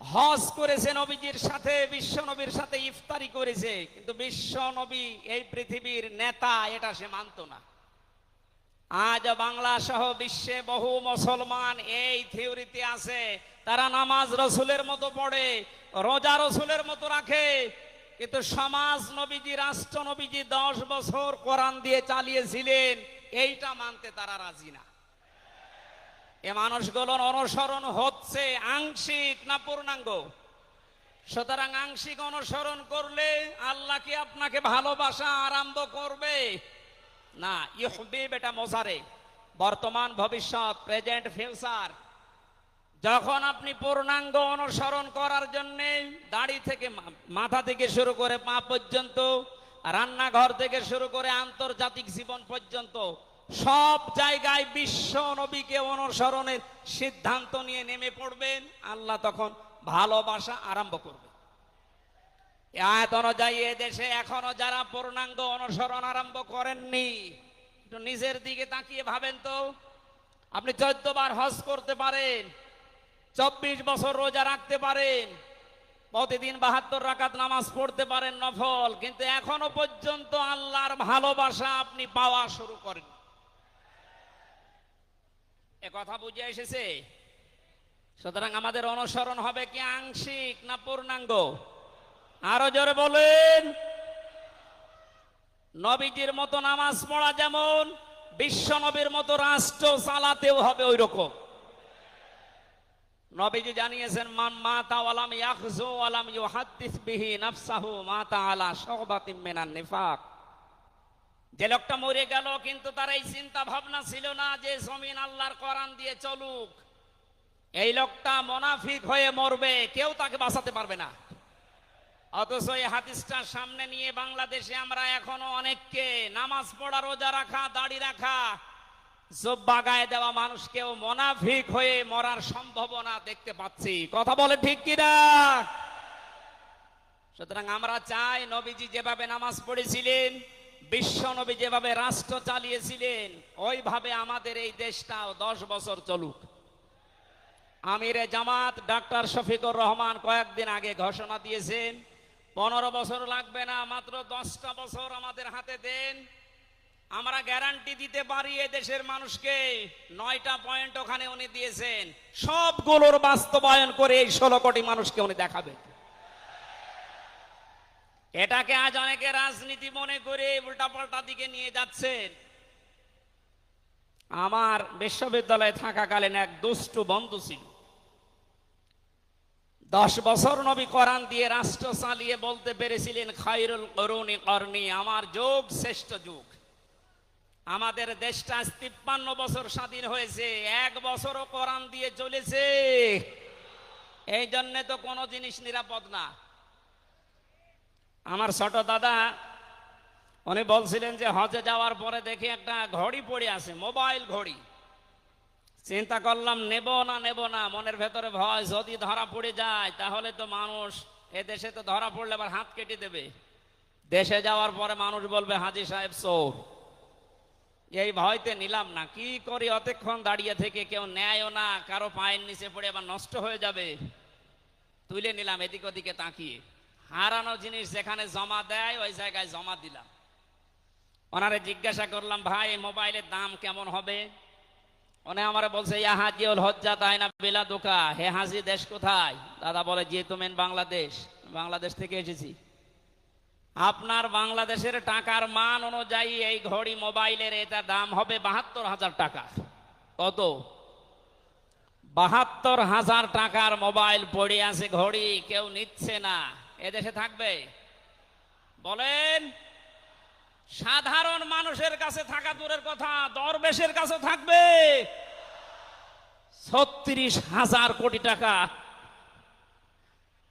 হজ করেছে, নবীজির সাথে, বিশ্ব নবীর সাথে ইফতারি করেছে, কিন্তু বিশ্ব নবী এই পৃথিবীর নেতা এটা সে মানত না। আজ বাংলা সহ বিশ্বে বহু মুসলমান এই থিওরিতে আছে, তারা নামাজ রসুলের মতো পড়ে, রোজা রসুলের মতো রাখে, কিন্তু সমাজ নবীজি, রাষ্ট্র নবীজি 10 বছর কোরআন দিয়ে চালিয়েছিলেন, এইটা মানতে তারা রাজি না। এ মানুষগুলোর অনুসরণ হচ্ছে আংশিক না পূর্ণাঙ্গ? সুতরাং আংশিক অনুসরণ করলে আল্লাহ কি আপনাকে ভালোবাসা আরম্ভ করবে না। ইউহিব এটা মোজারে, বর্তমান ভবিষ্যৎ, প্রেজেন্ট ফিউচার। যখন আপনি পূর্ণাঙ্গ অনুসরণ করার জন্য দাড়ি থেকে মাথা থেকে শুরু করে পা পর্যন্ত, রান্নাঘর থেকে শুরু করে আন্তর্জাতিক জীবন পর্যন্ত সব জায়গায় বিশ্ব নবীকে অনুসরণের সিদ্ধান্ত নিয়ে নেমে পড়বেন, আল্লাহ তখন ভালোবাসা আরম্ভ করবে। আয়াত অনুযায়ী দেশে এখনো যারা পূর্ণাঙ্গ অনুসরণ আরম্ভ করেননি, একটু নিজের দিকে তাকিয়ে ভাবেন তো। আপনি 14 বার হজ করতে পারেন, 24 বছর রোজা রাখতে পারেন, প্রতিদিন 72 রাকাত নামাজ পড়তে পারেন নফল, কিন্তু এখনো পর্যন্ত আল্লাহর ভালোবাসা আপনি পাওয়া শুরু করেন। এ কথা বুঝে এসেছে? সুতরাং আমাদের অনুসরণ হবে কি আংশিক না পূর্ণাঙ্গ? আরো জোরে বলেন। নবীজির মতো নামাজ পড়া যেমন, বিশ্ব নবীর মতো রাষ্ট্র চালাতেও হবে ওই রকম। নবীজি জানিয়েছেন, মান মাতা ওয়ালাম ইয়াখযু ওয়ালাম ইউহাদ্দিস বিহি নাফসাহু মাতা আলা শুবাতিন মিনান নিফাক। যে লোকটা মরে গেল কিন্তু তার এই চিন্তা ভাবনা ছিল না যে জমিন আল্লাহর কোরআন দিয়ে চলুক, এই লোকটা মুনাফিক হয়ে মরবে, কেউ তাকে বাঁচাতে পারবে না। অথচ এই হাদিসটা সামনে নিয়ে বাংলাদেশে আমরা এখনো অনেককে নামাজ পড়া, রোজা রাখা, দাড়ি রাখা, জুব্বা গায়ে দেওয়া মানুষকেও মুনাফিক হয়ে মরার সম্ভাবনা দেখতে পাচ্ছি। কথা বলে ঠিক কিনা? সুতরাং আমরা চাই নবীজি যেভাবে নামাজ পড়েছিলেন, বিশ্ব নবী যেভাবে রাষ্ট্র চালিয়েছিলেন, ওইভাবে আমাদের এই দেশটাও 10 বছর চলুক। আমিরে জামাত ডাক্তার শফিকুর রহমান কয়েকদিন আগে ঘোষণা দিয়েছেন, 15 বছর লাগবে না, মাত্র 10টা বছর আমাদের হাতে দেন, আমরা গ্যারান্টি দিতে পারি এ দেশের মানুষকে। 9টা পয়েন্ট ওখানে উনি দিয়েছেন, সবগুলোর বাস্তবায়ন করে এই 16 কোটি মানুষকে উনি দেখাবেন। এটাকে আজ অনেকে রাজনীতি মনে করে উল্টাপাল্টা দিকে নিয়ে যাচ্ছেন। আমার বিশ্ববিদ্যালয়ে থাকাকালীন এক দুষ্টু বন্ধু ছিল, 10 বছর নবী কোরআন দিয়ে রাষ্ট্র চালিয়ে বলতে পেরেছিলেন, খায়রুল কুরুনি করনি, আমার যুগ শ্রেষ্ঠ যুগ। আমাদের দেশটা 53 বছর স্বাধীন হয়েছে, 1 বছরও কোরআন দিয়ে চলেছে। এই জন্য তো কোনো জিনিস নিরাপদ না। আমার ছোট দাদা উনি বলছিলেন যে হজে যাওয়ার পরে দেখি একটা ঘড়ি পড়ে আছে, মোবাইল ঘড়ি। চিন্তা করলাম নেব না, মনের ভেতরে ভয়, যদি ধরা পড়ে যায় তাহলে তো মানুষ, এ দেশে তো ধরা পড়লে আবার হাত কেটে দেবে, দেশে যাওয়ার পরে মানুষ বলবে হাজী সাহেব চোর। এই ভয়তে নিলাম না। কি করি, অতক্ষণ দাঁড়িয়ে থেকে কেউ নেয়ও না, কারো পায়ের নিচে পড়ে আবার নষ্ট হয়ে যাবে। তুলে নিলাম এদিক ওদিকে তাকিয়ে। হারানো জিনিস যেখানে জমা দেয় ওই জায়গায় জমা দিলাম। ওনারে জিজ্ঞাসা করলাম, ভাই মোবাইলের দাম কেমন হবে? উনি আমারে বলছে, ইয়া হাজিউল হজ্জা তাইনা বিলা দোকা, হে হাজি দেশ কোথায়? দাদা বলে, জি তুমেন বাংলাদেশ। বাংলাদেশ থেকে এসেছি। আপনার বাংলাদেশের টাকার মান অনুযায়ী এই ঘড়ি মোবাইলের এটা দাম হবে 72,000 টাকা। কত? 72,000 টাকার মোবাইল পড়ে আছে, ঘড়ি কেউ নিচ্ছে না। এদেশে থাকবে? বলেন। সাধারণ মানুষের কাছে থাকা দূরের কথা, দরবেশের কাছে থাকবে 36,000 কোটি টাকা।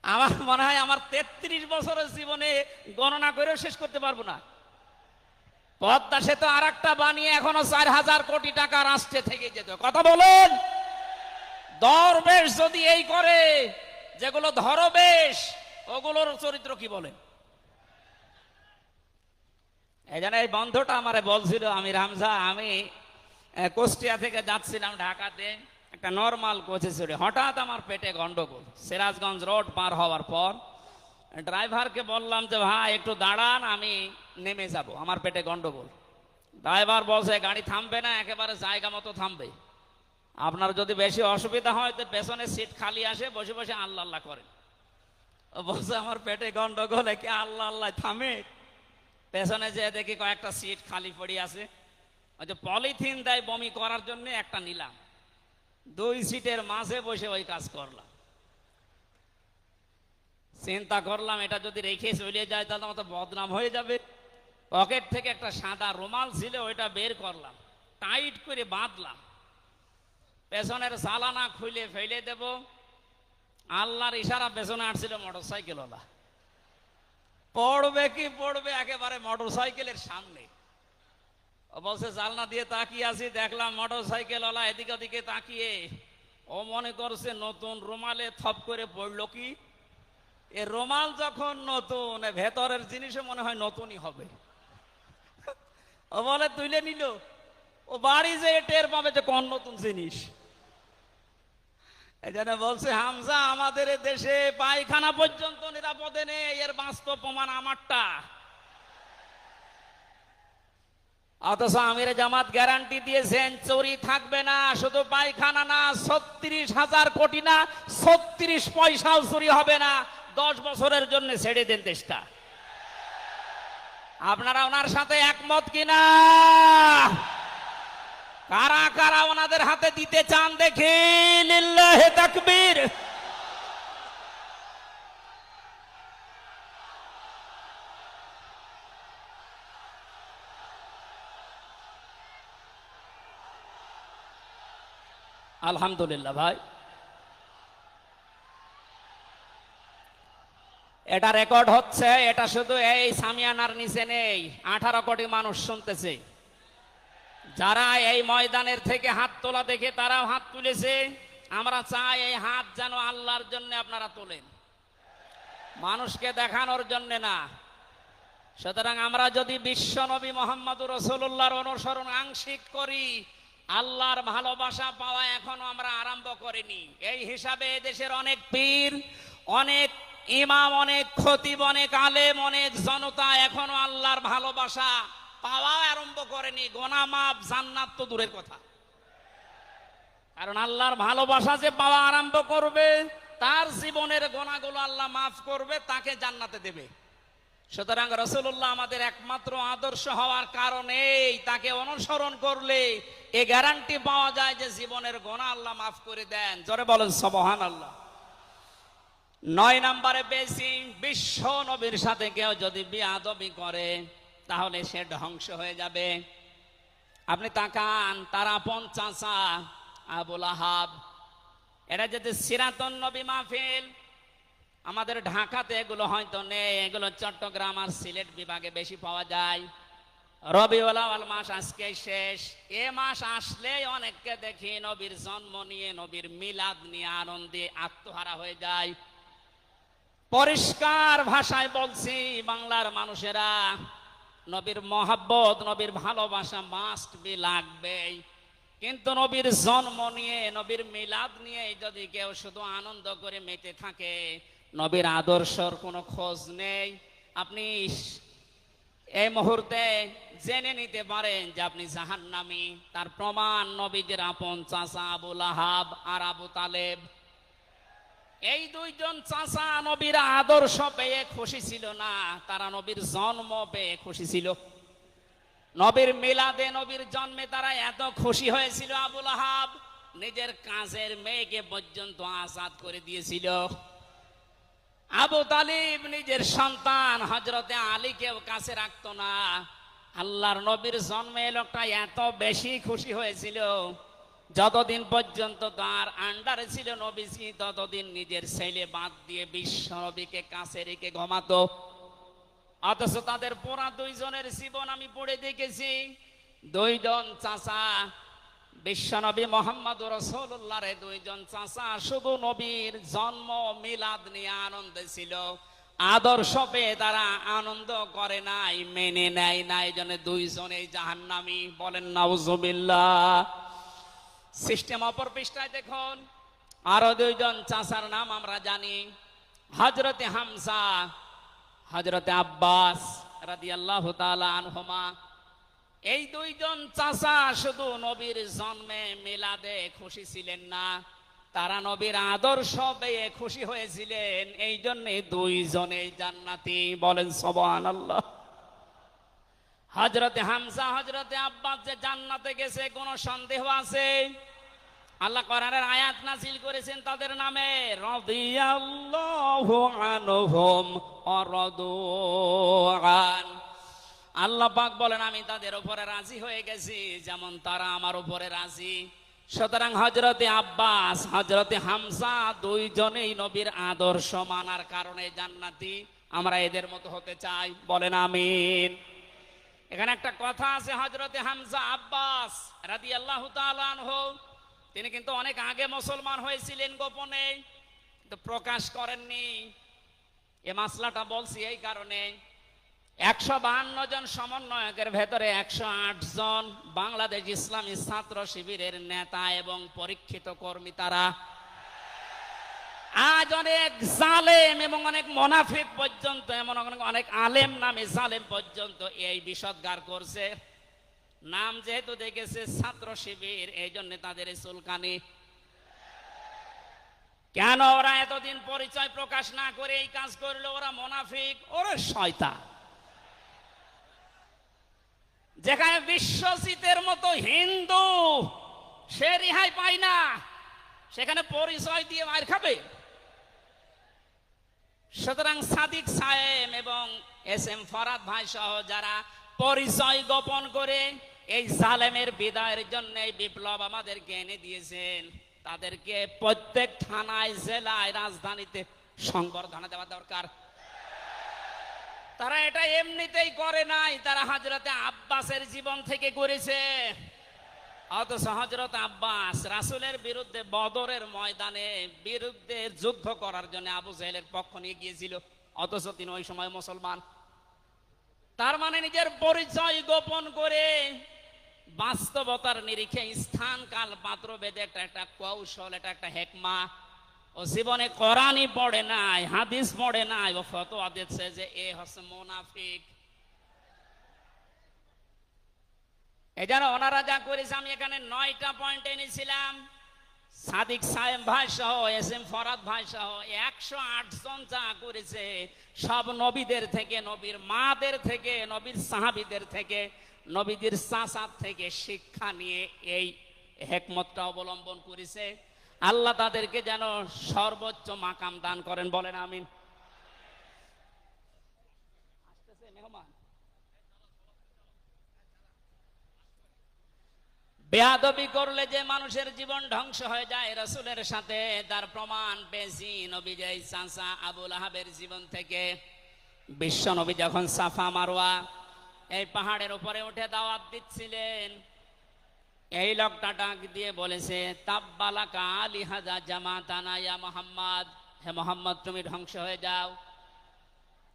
আমার মনে হয় আমার 33 বছরের জীবনে গণনা করেও শেষ করতে পারবো না। পদ্মা সেতু আর একটা বানিয়ে এখনো 4,000 কোটি টাকা রাষ্ট্রে থেকে যেত। কথা বলেন। দরবেশ যদি এই করে, যেগুলো ধরবেশ ওগুলোর চরিত্র কি বলেন? এই জন্য এই বন্ধুটা আমারে বলছিল, আমি রামজা, আমি কুষ্টিয়া থেকে যাচ্ছিলাম ঢাকাতে, একটা নর্মাল কোচে চড়ে হঠাৎ আমার পেটে গন্ডগোল। সিরাজগঞ্জ রোড পার হওয়ার পর ড্রাইভারকে বললাম যে ভাই একটু দাঁড়ান, আমি নেমে যাব, আমার পেটে গন্ডগোল। ড্রাইভার বলছে গাড়ি থামবে না, একেবারে জায়গা মতো থামবে। আপনার যদি বেশি অসুবিধা হয় তো পেছনে সিট খালি আসে, বসে বসে আল্লাহ আল্লাহ করেন। ও বলছে আমার পেটে গন্ডগোল, একে আল্লাহ আল্লাহ থামে? পেছনে যে দেখি কয়েকটা সিট খালি পড়ে আছে, ওই যে পলিথিন দেয় বমি করার জন্য, একটা নিলাম। দুই সিটের মাঝে বসে ওই কাজ করলাম। চিন্তা করলাম এটা যদি রেখে চলে যায় তাহলে আমার তো বদনাম হয়ে যাবে। পকেট থেকে একটা সাদা রুমাল ছিল, ওইটা বের করলাম, টাইট করে বাঁধলাম, পেছনের চালানা খুলে ফেলে দেব। আল্লাহর ইশারা পেছনে আসছিল মোটরসাইকেলওয়ালা, পড়বে কি পড়বে একেবারে মোটরসাইকেলের সামনে। ও বলছে জানলা দিয়ে তাকিয়ে আছি, দেখলাম মোটরসাইকেলওয়ালা এদিকে ওদিকে তাকিয়ে ও মনে করছে নতুন রুমালে থপ করে পড়লো কি। এ রুমাল যখন নতুন, ভেতরের জিনিসও মনে হয় নতুনই হবে। ও বলে তুলে নিল, ও বাড়ি যেয়ে টের পাবে যে কোন নতুন জিনিস। এই জন্য বলছে হামজা, আমাদের দেশে পায়খানা পর্যন্ত নিরাপদে নেই, এর বাস্তব প্রমাণ আমারটা। অথচ আমির জামাত গ্যারান্টি দিয়েছেন চুরি থাকবে না, শুধু পায়খানা না, ৩৬,০০০ কোটি না, ৩৬ পয়সাও চুরি হবে না। 10 বছরের জন্য ছেড়ে দেন দেশটা। আপনারা ওনার সাথে একমত কিনা? কারা কারা ওনাদের হাতে দিতে চান দেখি, লিল্লাহে তাকবীর। আলহামদুলিল্লাহ ভাই, এটা রেকর্ড হচ্ছে। এটা শুধু এই সামিয়ানার নিচে নেই, 18 কোটি মানুষ শুনতেছে। যারা এই ময়দানের থেকে হাত তোলা দেখে তারাও হাত তুলেছে। আমরা চাই এই হাত যেন আল্লাহর জন্য আপনারা তোলেন, মানুষকে দেখানোর জন্য না। সুতরাং আমরা যদি বিশ্ব নবী মোহাম্মদুর রাসূলুল্লাহর অনুসরণ আংশিক করি, আল্লাহর ভালোবাসা পাওয়া এখনো আমরা আরম্ভ করিনি। এই হিসাবে দেশের অনেক পীর, অনেক ইমাম, অনেক খতিব, অনেক আলেম, অনেক জনতা এখনো আল্লাহর ভালোবাসা পাওয়া আরম্ভ করেনি। গোনা মাফ, জান্নাত তো দূরের কথা। কারণ আল্লাহর ভালোবাসা যে পাওয়া আরম্ভ করবে, তার জীবনের গোনাগুলো আল্লাহ মাফ করবে, তাকে জান্নাতে দেবে। সুতরাং রাসূলুল্লাহ আমাদের একমাত্র আদর্শ হওয়ার কারণেই তাকে অনুসরণ করলে এ গ্যারান্টি পাওয়া যায় যে জীবনের গোনা আল্লাহ মাফ করে দেন। জোরে বলেন সুবহানাল্লাহ। 9 নম্বরে পেয়েছি, বিশ্ব নবীর সাথে কেউ যদি বিয়াদবি করে তাহলে সে ধ্বংস হয়ে যাবে। আপনি তাকান, তার আপন চাচা আবু লাহাব, এটা যদি সিরাতুন নবী মাহফিল, আমাদের ঢাকাতে এগুলো হয়তো নেই, এগুলো চট্টগ্রাম আর সিলেট বিভাগে বেশি পাওয়া যায়। রবিউল আউয়াল মাস আজকে শেষ, এ মাস আসলেই অনেককে দেখি নবীর জন্ম নিয়ে, নবীর মিলাদ নিয়ে আনন্দে আত্মহারা হয়ে যায়। পরিষ্কার ভাষায় বলছি, বাংলার মানুষেরা, নবীর মহাব্বত, নবীর ভালোবাসা মাস্ট বি লাগবেই। কিন্তু নবীর জন্ম নিয়ে, নবীর মিলাদ নিয়ে যদি কেউ শুধু আনন্দ করে মেতে থাকে, নবীর আদর্শর কোনো খোঁজ নেই, আপনি এই মুহূর্তে জেনে নিতে পারেন যে আপনি জাহান্নামী। তার প্রমাণ নবীদের আপন চাচা আবু লাহাব আর আবু তালেব। এই দুইজন চাচা নবীর আদর্শ পেয়ে খুশি ছিল না, তারা নবীর জন্ম পেয়ে খুশি ছিল। নবীর মিলাদে, নবীর জন্মে তারা এত খুশি হয়েছিল, আবু লাহাব নিজের কাজের মেয়েকে পর্যন্ত আজাদ করে দিয়েছিল। আবু তালিব নিজের সন্তান হযরতে আলীকেও কাছে রাখতো না। আল্লাহর নবীর জন্মে লোকটা এত বেশি খুশি হয়েছিল, যতদিন পর্যন্ত তার আন্ডারে ছিল নবীজি, ততদিন নিজের ছেলে বাদ দিয়ে বিশ্ব নবীকে কাছে রেখে ঘুমাতো। অথচ তাদের পুরা দুইজনের জীবন আমি পড়ে দেখেছি। দুইজন চাচা, বিশ্বনবী মুহাম্মদুর রাসূলুল্লাহর দুইজন চাচা শুধু নবীর জন্ম মিলাদ নিয়ে আনন্দে ছিল, আদর্শ পেয়ে তারা আনন্দ করে নাই, মেনে নেয় নাই। জন্য দুইজনেই জাহান্নামী। বলেন নাউজুবিল্লাহ। সিস্টেম অপর পৃষ্ঠায় দেখুন, আরো দুইজন চাচার নাম আমরা জানি, হযরতে হামজা, হযরতে আব্বাস রাদিয়াল্লাহু তাআলা আনহুমা। এই দুইজন চাচা শুধু নবীর জন্মে মিলাদে খুশি ছিলেন না, তারা নবীর আদর্শ পেয়ে খুশি হয়েছিলেন। এই জন্য দুইজনেই জান্নাতি। বলেন সুবহানাল্লাহ। হযরতে হামজা, হযরতে আব্বাস যে জান্নাতে গেছে কোনো সন্দেহ আছে? আল্লাহ কোরআনের আয়াত নাযিল করেছেন তাদের নামে, রাদিয়াল্লাহু আনহুম ওয়া রাদু আন। আল্লাহ পাক বলেন আমি তাদের উপরে রাজি হয়ে গেছি যেমন তারা আমার উপরে রাজি। সুতরাং হযরতে আব্বাস, হযরতে হামজা দুইজনেই নবীর আদর্শ মানার কারণে জান্নাতি। আমরা এদের মতো হতে চাই, বলেন আমিন। এখানে একটা কথা আছে, হযরতে হামজা আব্বাস রাদিয়াল্লাহু তাআলা আনহু তিনি কিন্তু অনেক আগে মুসলমান হয়েছিলেন গোপনে, কিন্তু প্রকাশ করেননি। এ মাসলাটা বলছি এই কারণে 152 জন সমন্বয়কের ভেতরে 108 জন বাংলাদেশ ইসলামী ছাত্র শিবিরের নেতা এবং পরীক্ষিত কর্মী। তারা আজ অনেক জালেম এবং অনেক মুনাফিক পর্যন্ত, এমন অনেক আলেম নামে জালেম পর্যন্ত এই বিষদগার করছে। নাম যেহেতু দেখেছে ছাত্র শিবির, এই জন্য তাদের চুলকানি। কেন ওরা এতদিন পরিচয় প্রকাশ না করে এই কাজ করলো? ওরা মুনাফিক, ওরা শয়তান। যেখানে বিশ্বজিতের মতো হিন্দু সে রেহাই পায় না, সেখানে পরিচয় দিয়ে মার খাবে। সুতরাং সাদিক সাহেব এবং এস এম ফরাদ ভাই সহ যারা পরিচয় গোপন করে এই জালেমের বিদায়ের জন্য এই বিপ্লব আমাদেরকে এনে দিয়েছেন, তাদেরকে প্রত্যেক থানায়, জেলায়, রাজধানীতে সংবর্ধনা দেওয়া দরকার। তারা এটা এমনিতেই করে নাই, তারা হযরতে আব্বাসের জীবন থেকে করেছে। অথচ হযরত আব্বাস রাসূলের বিরুদ্ধে বদরের ময়দানে বিরুদ্ধে যুদ্ধ করার জন্য আবু জাহেলের পক্ষ নিয়ে গিয়েছিল, অথচ তিনি ওই সময় মুসলমান। তার মানে নিজের পরিচয় গোপন করে বাস্তবতার নিরিখে স্থান কাল পাত্র ভেদে একটা কৌশল, এটা একটা হেকমা। ও জীবনে কোরআনই পড়ে নাই, হাদিস পড়ে নাই, ও ফতোয়া দিচ্ছে যে এ হচ্ছে মুনাফিক। এই জন্য ওনারা যা করেছে, আমি এখানে 9টা পয়েন্ট এনেছিলাম। সাদিক সাহেব ভাই সহ, এস এম ফরাদ ভাই সহ 108 জন যা করেছে, সব নবীদের থেকে, নবীর মাদের থেকে, নবীর সাহাবীদের থেকে, নবীদের চাচার থেকে শিক্ষা নিয়ে এই হেকমতটা অবলম্বন করেছে। আল্লাহ তাদেরকে যেন সর্বোচ্চ মাকাম দান করেন, বলেন আমিন। আসতেছে মেহমান। বেয়াদবি করলে যে মানুষের জীবন ধ্বংস হয়ে যায় রাসূলের সাথে, তার প্রমাণ পেয়েছি নবীর চাচা আবু লাহাবের জীবন থেকে। বিশ্ব নবী যখন সাফা মারওয়া এই পাহাড়ের উপরে উঠে দাওয়াত দিচ্ছিলেন, এই লোকটা ডাক দিয়ে বলেছে, তাব্বালাকা লিহাযা জামাতানা ইয়া মুহাম্মদ, হে মুহাম্মদ তুমি ধ্বংস হয়ে যাও।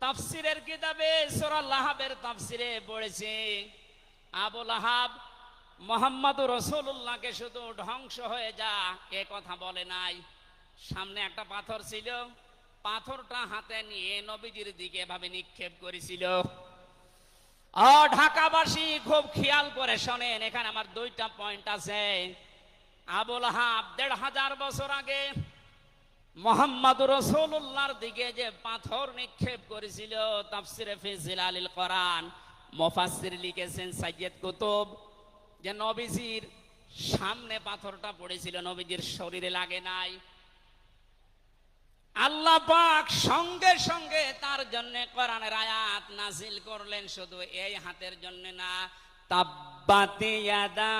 তাফসীরের কিতাবে সূরা লাহাবের তাফসীরে পড়েছে, আবু লাহাব মুহাম্মদুর রাসূলুল্লাহকে শুধু ধ্বংস হয়ে যা এ কথা বলে নাই। সামনে একটা পাথর ছিল, পাথরটা হাতে নিয়ে নবীজির দিকে এভাবে নিক্ষেপ করেছিল। ঢাকাবাসী খুব খেয়াল করে শোনেন, এখানে আমার 2টা পয়েন্ট আছে। আবু লাহাব 1500 বছর আগে মুহাম্মদুর রাসূলুল্লাহর দিকে যে পাথর নিক্ষেপ করেছিল, তাফসীরে ফি জিলালিল কোরআন মুফাসসির লিখেছেন সাইয়্যিদ কুতুব, যে নবীজির সামনে পাথরটা পড়েছিল, নবীজির শরীরে লাগে নাই। আল্লাহ পাক সঙ্গে সঙ্গে তার জন্য কোরআনের আয়াত নাযিল করলেন, শুধু এই হাতের জন্য না। তাব্বাত ইয়াদা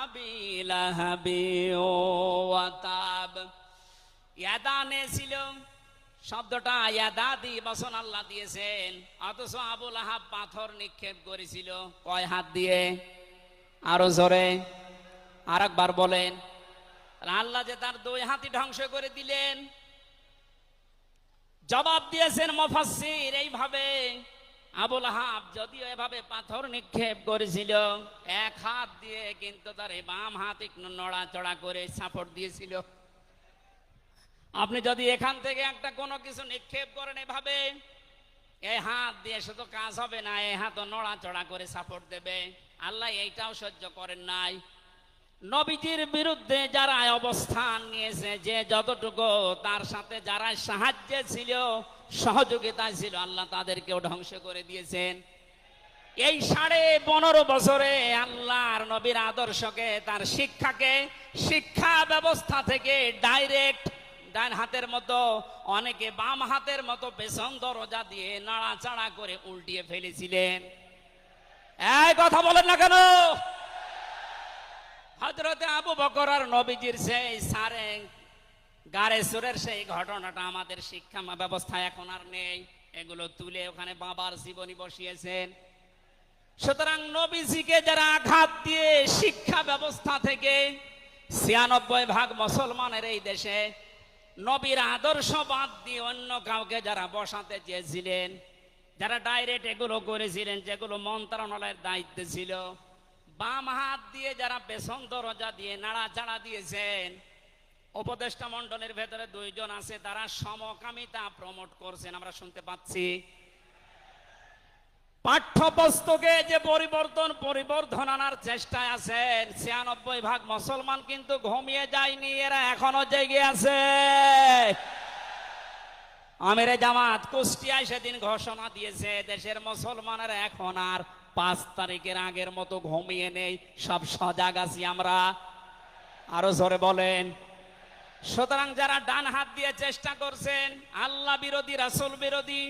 আবি লাহাবি ওয়া তাব। ইয়াদানে ছিল শব্দটা, ইয়াদাদি বচন আল্লাহ দিয়েছেন, অথচ আবু লাহাব পাথর নিক্ষেপ করেছিল কয় হাত দিয়ে? আরো জোরে আরেকবার বলেন। আল্লাহ যে তার 2 হাতই ধ্বংস করে দিলেন। জবাব দিয়েছেন মুফাসসির এইভাবে, আবু লাহাব যদিও এভাবে পাথর নিক্ষেপ করেছিল, 1 হাত দিয়ে কিন্তু তার বাম হাত একটু নড়াচড়া করে সাপোর্ট দিয়েছিল। আপনি যদি এখান থেকে একটা কোনো কিছু নিক্ষেপ করেন এভাবে, এই হাত দিয়ে শুধু কাজ হবে না, এই হাতও নড়াচড়া করে সাপোর্ট দেবে। আল্লাহ এইটাও সহ্য করেন নাই। নবীজির বিরুদ্ধে যারা অবস্থান নিয়েছে, যে যতটুকু তার সাথে যারা সাহায্যে ছিল, সহযোগিতা ছিল, আল্লাহ তাদেরকেও ধ্বংস করে দিয়েছেন। এই 15.5 বছরে আল্লাহর নবীর আদর্শকে, তার শিক্ষাকে, শিক্ষা ব্যবস্থা থেকে ডাইরেক্ট ডান হাতের মতো, অনেকে বাম হাতের মতো পেছন দরজা দিয়ে নাড়াচাড়া করে উল্টিয়ে ফেলেছিলেন। এই কথা বলেন না কেন? হযরতে আবু বকর আর নবীজির সেই সারে গারে সুরের সেই ঘটনাটা আমাদের শিক্ষা ব্যবস্থা এখন আর নেই। এগুলো তুলে ওখানে বাবার জীবনী বসিয়েছেন। সুতরাং নবীজিকে যারা আঘাত দিয়ে শিক্ষা ব্যবস্থা থেকে 96% মুসলমানের এই দেশে নবীর আদর্শ বাদ দিয়ে অন্য কাউকে যারা বসাতে চেয়েছিলেন, যারা ডাইরেক্ট এগুলো করেছিলেন, যেগুলো মন্ত্রণালয়ের দায়িত্বে ছিল, বাম হাত দিয়ে যারা পেছন দরজা দিয়ে নাড়াচাড়া দিয়েছেন, উপদেষ্টা মণ্ডলের ভেতরে 2 জন আছে, তারা সমকামিতা প্রমোট করছেন, আমরা শুনতে পাচ্ছি। পাঠ্যপুস্তকে যে পরিবর্ধন আনার চেষ্টায় আছেন, 96% মুসলমান কিন্তু ঘুমিয়ে যায়নি, এরা এখনো জেগে আছে। আমিরে জামাত কুষ্টিয়ায় সেদিন ঘোষণা দিয়েছে, দেশের মুসলমানেরা এখন আর 5 তারিখের আগের মতো ঘুমিয়ে নেই, সব সজাগ আছি আমরা। আরো জোরে বলেন। সুতরাং যারা ডান হাত দিয়ে চেষ্টা করছেন আল্লাহ বিরোধী, রাসূল বিরোধী,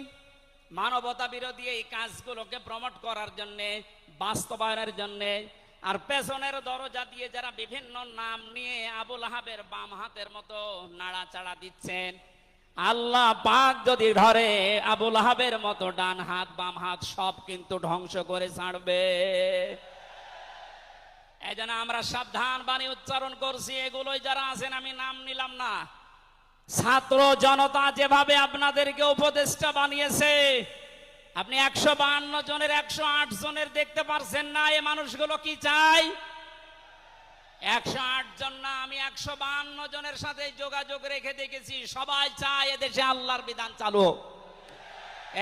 মানবতা বিরোধী এই কাজগুলোকে প্রমোট করার জন্য, বাস্তবায়নের জন্য, আর পেছনের দরজা দিয়ে যারা বিভিন্ন নাম নিয়ে আবুল আহাবের বাম হাতের মতো নাড়াচাড়া দিচ্ছেন, আল্লাহ পাক যদি ধরে আবুল আহাবের মতো ডান হাত বাম হাত সব কিন্তু ধ্বংস করে ছাড়বে। এই জন্য আমরা সাবধান বাণী উচ্চারণ করছি। এগুলোই যারা আছেন, আমি নাম নিলাম না, ছাত্র জনতা যেভাবে আপনাদেরকে উপদেষ্টা বানিয়েছে, আপনি 152 জনের 108 জনের দেখতে পারছেন না। এই মানুষগুলো কি চাই? 108 জন না, আমি 152 জনের সাথে যোগাযোগ রেখে দেখেছি, সবাই চায় এদেশে আল্লাহর বিধান চালু হোক।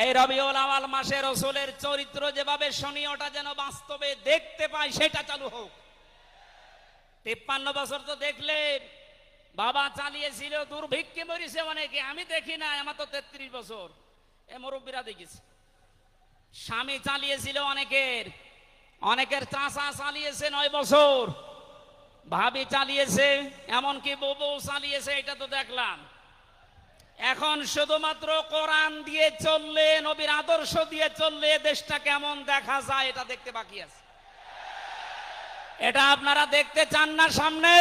এই রবিউল আউয়াল মাসে রাসূলের চরিত্র যেভাবে শুনি, ওটা যেন বাস্তবে দেখতে পাই, সেটা চালু হোক। 53 বছর তো দেখলে বাবা চালিয়েছিল, দুর্ভিক্ষে মরিছে অনেকে, আমি দেখি না, আমার তো 33 বছর, এ মুরব্বীরা দেখেছি। স্বামী চালিয়েছিল অনেকের চাচা চালিয়েছে 9 বছর, ভাবি চালিয়েছে, এমনকি বউ চালিয়েছে, এটা তো দেখলাম। এখন শুধুমাত্র কোরআন দিয়ে চললে, নবীর আদর্শ দিয়ে চললে দেশটা কেমন দেখা যায় এটা দেখতে বাকি আছে। এটা আপনারা দেখতে চান না সামনে?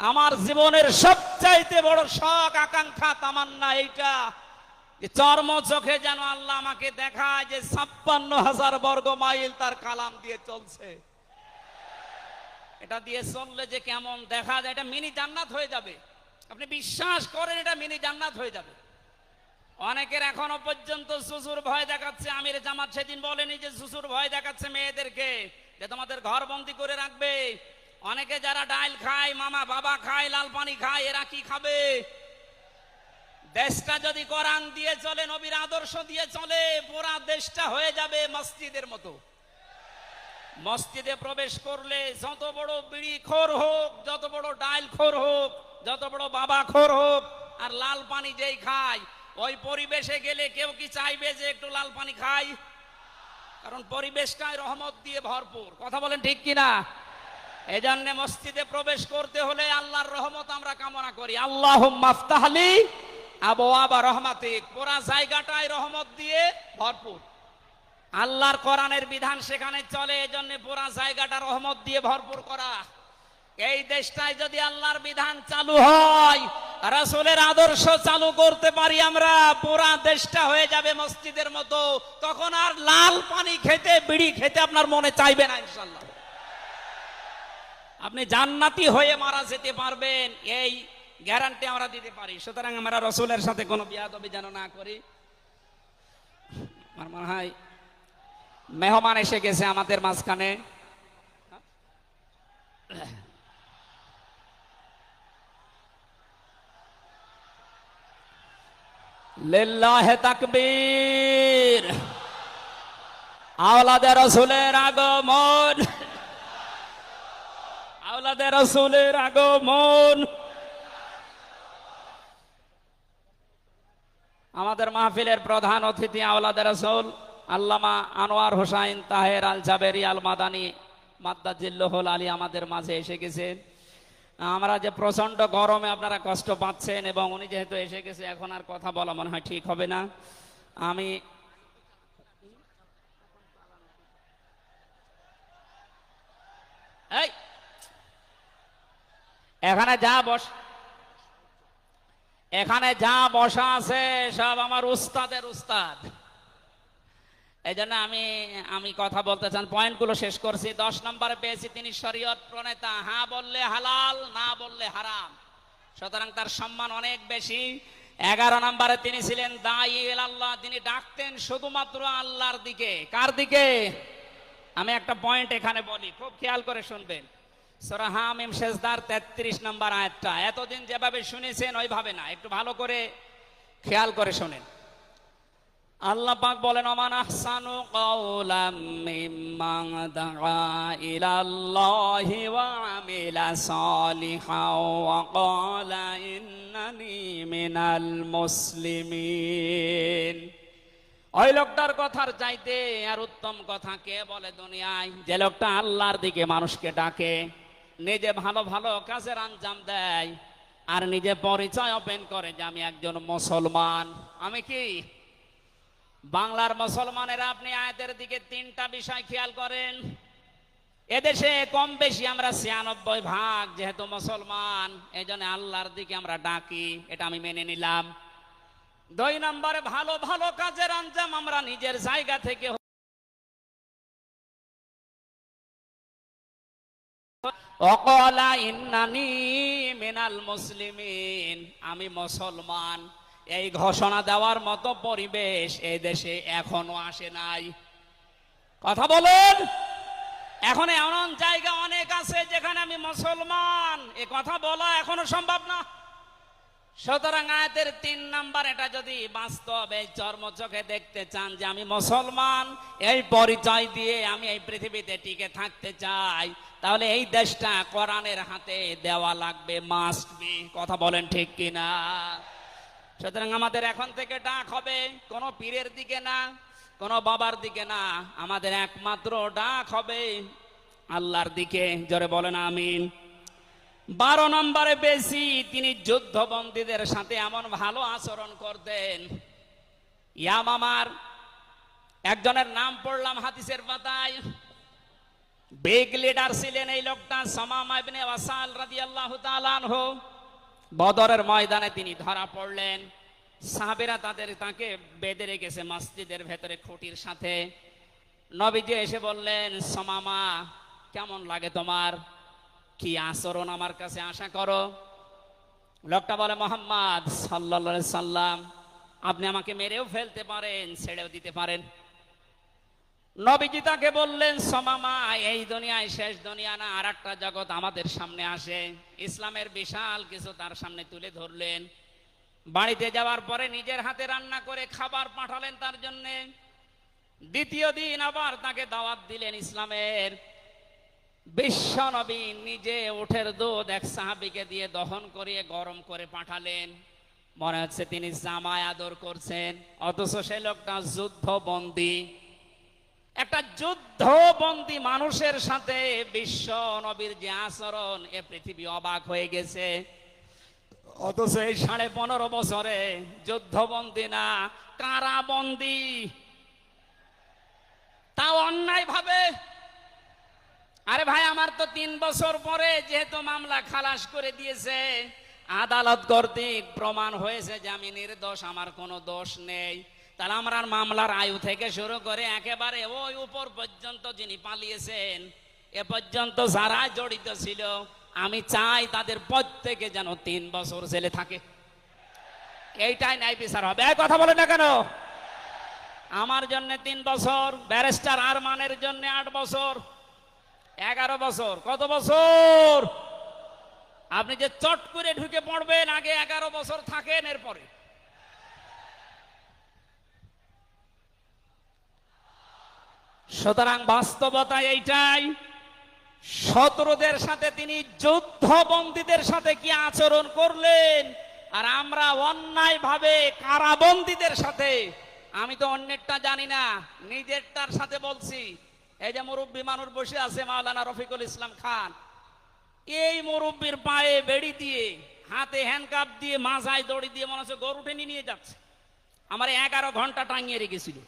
আমার জীবনের সবচাইতে বড় শখ, আকাঙ্ক্ষা, তামান্না এইটা, চর্ম চোখে যেন আল্লাহ আমাকে দেখায় যে 56,000 বর্গ মাইল তার কালাম দিয়ে চলছে। এটা দিয়ে চললে যে কেমন দেখা যায়, এটা মিনি জান্নাত হয়ে যাবে। আপনি বিশ্বাস করেন, এটা মিনি জান্নাত হয়ে যাবে। অনেকের এখনো পর্যন্ত শ্বশুর ভয় দেখাচ্ছে। আমির জামাত সেদিন বলেনি যে শ্বশুর ভয় দেখাচ্ছে মেয়েদেরকে যে তোমাদের ঘর বন্দি করে রাখবে। অনেকে যারা ডাল খায়, মামা বাবা খায়, লাল পানি খায়, এরা কি খাবে? দেশটা যদি কোরআন দিয়ে চলে, নবীর আদর্শ দিয়ে চলে, পুরা দেশটা হয়ে যাবে মসজিদের মতো। মসজিদে প্রবেশ করলে যত বড় বিড়ি খোর হোক, যত বড় ডাল খোর হোক, যত বড় বাবা খোর হোক, আর লাল পানি যেই খায়, ওই পরিবেশে গেলে কেউ কি চাইবে যে একটু লাল পানি খাই? কারণ পরিবেশটাই রহমত দিয়ে ভরপুর। কথা বলেন ঠিক কিনা? এই জন্য মসজিদে প্রবেশ করতে হলে আল্লাহর রহমত আমরা কামনা করি। আল্লাহুম্মা আফতাহলি আবওয়াবা রহমাতিক, পুরা জায়গাটাই রহমত দিয়ে ভরপুর। আল্লাহর কোরআনের বিধান সেখানে চলে, এজন্য পুরা জায়গাটা রহমত দিয়ে ভরপুর করা। এই দেশটায় যদি আল্লাহর বিধান চালু হয়, রাসূলের আদর্শ চালু করতে পারি আমরা, পুরা দেশটা হয়ে যাবে মসজিদের মতো। তখন আর লাল পানি খেতে, বিড়ি খেতে আপনার মনে চাইবে না ইনশাআল্লাহ। আপনি জান্নাতি হয়ে মারা যেতে পারবেন, এই গ্যারান্টি আমরা দিতে পারি। সুতরাং আমরা রাসূলের সাথে কোনো বিয়াদবি যেন না করি। আমার মনে হয় মেহমান এসে গেছে আমাদের মাঝখানে। লিল্লাহি তাকবীর। আওলাদে রাসূলের আগমন, আওলাদে রাসূলের আগমন। আমাদের মাহফিলের প্রধান অতিথি আওলাদে রাসূল আল্লামা আনোয়ার হোসাইন তাহের আল জাবেরি আল মাদানী মাদ্দাজিল্লাহুল আলী আমাদের মাঝে এসে গেছেন। আমরা যে প্রচন্ড গরমে আপনারা কষ্ট পাচ্ছেন এবং উনি যেহেতু এসে গেছে এখন আর কথা বলা মনে হয় ঠিক হবে না। আমি এই এখানে যা বসা আছে সব আমার উস্তাদের উস্তাদ। এই জন্য আমি কথা বলতে চান, পয়েন্টগুলো শেষ করছি। 10 নম্বরে পেয়েছি তিনি শরীয়ত প্রণেতা, হ্যাঁ বললে হালাল, না বললে হারাম, সুতরাং তার সম্মান অনেক বেশি। 11 নম্বরে তিনি ছিলেন দাঈ ইলাল্লাহ, তিনি ডাকতেন শুধুমাত্র আল্লাহর দিকে। কার দিকে? আমি একটা পয়েন্ট এখানে বলি, খুব খেয়াল করে শুনবেন। সূরা হামিম সেজদার 33 নম্বর আয়াতটা এতদিন যেভাবে শুনেছেন ওইভাবে না, একটু ভালো করে খেয়াল করে শোনেন। আল্লাহ পাক বলেন, ওমান আহসানু কাওলাম মিম্মান দাআ ইলাল্লাহি ওয়া আমিলা সালিহান ওয়া ক্বালা ইন্নানি মিনাল মুসলিমিন। ওই লোকটার কথার চাইতে আর উত্তম কথা কে বলে দুনিয়ায়? যে লোকটা আল্লাহর দিকে মানুষকে ডাকে, নিজে ভালো ভালো কাজের আঞ্জাম দেয়, আর নিজে পরিচয় ওপেন করে যে আমি একজন মুসলমান। আমি কি বাংলার মুসলমানেরা? আপনি আয়াতের দিকে 3টা বিষয় খেয়াল করেন। এদেশে কম বেশি আমরা 96% যেহেতু মুসলমান, এই জন্য আল্লাহর দিকে আমরা ডাকি, এটা আমি মেনে নিলাম। 2 নম্বরে ভালো ভালো কাজের আঞ্জাম আমরা নিজের জায়গা থেকে, ওয়াকালা ইন্নানি মিনাল মুসলিমিন, আমি মুসলমান, এই ঘোষণা দেওয়ার মতো পরিবেশ এই দেশে এখনো আসে নাই। কথা বলেন। এখন এমন জায়গা অনেক আছে যেখানে আমি মুসলমান, এ কথা বলা এখনো সম্ভব না। সুতরাং আয়াতের 3 নাম্বার, এটা যদি বাস্তব এই চর্মচোখে দেখতে চান যে আমি মুসলমান, এই পরিচয় দিয়ে আমি এই পৃথিবীতে টিকে থাকতে চাই, তাহলে এই দেশটা কোরআনের হাতে দেওয়া লাগবে, মাস্ট বি। কথা বলেন ঠিক কিনা? সুতরাং আমাদের এখন থেকে ডাক হবে কোন পীরের দিকে না, কোন বাবার দিকে না, আমাদের একমাত্র ডাক হবে আল্লাহর দিকে। জোরে বলেন আমিন। 12 নম্বরে বেশি তিনি যুদ্ধবন্দীদের সাথে এমন ভালো আচরণ করতেন। ইয়ামামার একজনের নাম পড়লাম হাদিসের পাতায়, বিগ লিডার ছিলেন এই লোকটা, সামামা ইবনে ওয়াসাল রাদিয়াল্লাহু তাআলা আনহু। বদরের ময়দানে তিনি ধরা পড়লেন, সাহাবীরা তাকে বেঁধে রেখেছে মসজিদের ভেতরে খুঁটির সাথে। নবীজি এসে বললেন, সামামা কেমন লাগে তোমার, কি আচরণ আমার কাছে আশা করো? লোকটা বলে, মুহাম্মদ সাল্লাল্লাহু আলাইহি সাল্লাম, আপনি আমাকে মেরেও ফেলতে পারেন, ছেড়েও দিতে পারেন। নবীজি তাকে বললেন, সামামা এই দুনিয়ায় শেষ দুনিয়া না, আর একটা জগৎ আমাদের সামনে আসে। ইসলামের বিশাল কিছু তার সামনে তুলে ধরলেন। বাড়িতে যাওয়ার পরে নিজের হাতে রান্না করে খাবার পাঠালেন তার জন্য। দ্বিতীয় দিন আবার তাকে দাওয়াত দিলেন ইসলামের। বিশ্ব নবী নিজে উটের দুধ এক সাহাবীকে দিয়ে দহন করিয়ে গরম করে পাঠালেন। মনে হচ্ছে তিনি জামায় আদর করছেন, অথচ সে লোকটা যুদ্ধবন্দী। একটা যুদ্ধবন্দী মানুষের সাথে বিশ্ব নবীর যে আচরণ, এ পৃথিবী অবাক হয়ে গেছে। অথচ এই 15.5 বছরে যুদ্ধবন্দী না, কারাবন্দী, তাও অন্যায় ভাবে। আরে ভাই, আমার তো 3 বছর পরে যেহেতু মামলা খালাস করে দিয়েছে, আদালত কর্তৃক প্রমাণ হয়েছে যে আমি নির্দোষ, আমার কোনো দোষ নেই, তাহলে আমার মামলার আয়ু থেকে শুরু করে একেবারে ওই উপর পর্যন্ত যিনি পালিয়েছেন, এ পর্যন্ত যারা জড়িত ছিল, আমি চাই তাদের প্রত্যেকে যেন 3 বছর জেলে থাকে। এইটাই ন্যায় বিচার হবে। এই কথা বলে না কেন? আমার জন্য 3 বছর, ব্যারিস্টার আরমানের জন্য 8 বছর, 11 বছর। কত বছর? আপনি যে চট করে ঢুকে পড়বেন, আগে 11 বছর থাকেন, এরপরে। সুতরাং বাস্তবতা এইটাই। শত্রুদের সাথে তিনি যুদ্ধবন্দীদের সাথে কি আচরণ করলেন, আর আমরা অন্যায় ভাবে কারাবন্দীদের সাথে আমি তো অন্যেরটা জানি না, নিজেরটার সাথে বলছি। এই যে মুরব্বী মানুষ বসে আছে মাওলানা রফিকুল ইসলাম খান, এই মুরব্বীর পায়ে বেড়ি দিয়ে, হাতে হ্যান্ডকাপ দিয়ে, মাথায় দড়ি দিয়ে মনে হচ্ছে গরু টেনে নিয়ে যাচ্ছে। আমার 11 ঘন্টা টাঙিয়ে রেখেছিল,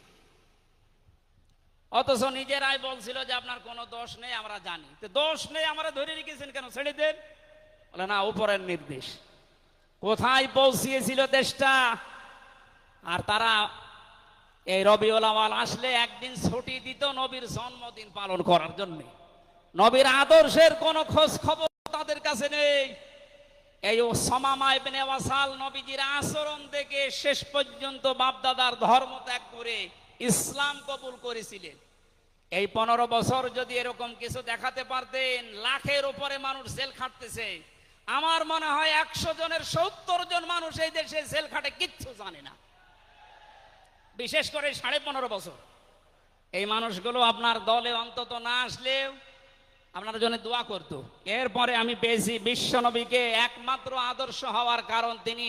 অথচ নিজেরাই বলছিল যে আপনার কোনো দোষ নেই, আমরা জানি। তো দোষ নেই, আমরা ধরে রেখেছেন কেন, ছেড়ে দেন। বলে না, উপরের নির্দেশ। কোথায় পৌঁছিয়েছিল দেশটা। আর তারা এই রবিউল আউয়াল আসলে একদিন ছুটি দিত নবীর জন্মদিন পালন করার জন্য। নবীর আদর্শের কোনো খোঁজ খবর তাদের কাছে নেই। এই উসামা ইবনে ওয়াসাল নবীজির আচরণ দেখে শেষ পর্যন্ত বাপদাদার ধর্ম ত্যাগ করে ইসলাম কবুল করেছিলেন। এই 15 বছর যদি এরকম কিছু দেখাতে পারতেন, লাখের উপরে মানুষ জেল খাটতেছে। আমার মনে হয় 100 জনের 70 জন মানুষ এই দেশে জেল খাটে কিচ্ছু জানে না, বিশেষ করে 15.5 বছর। এই মানুষগুলো আপনার দলে অন্তত না আসলেও আপনার জন্য দোয়া করতো। এরপরে আমি পেয়েছি বিশ্বনবীকে একমাত্র আদর্শ হওয়ার কারণ তিনি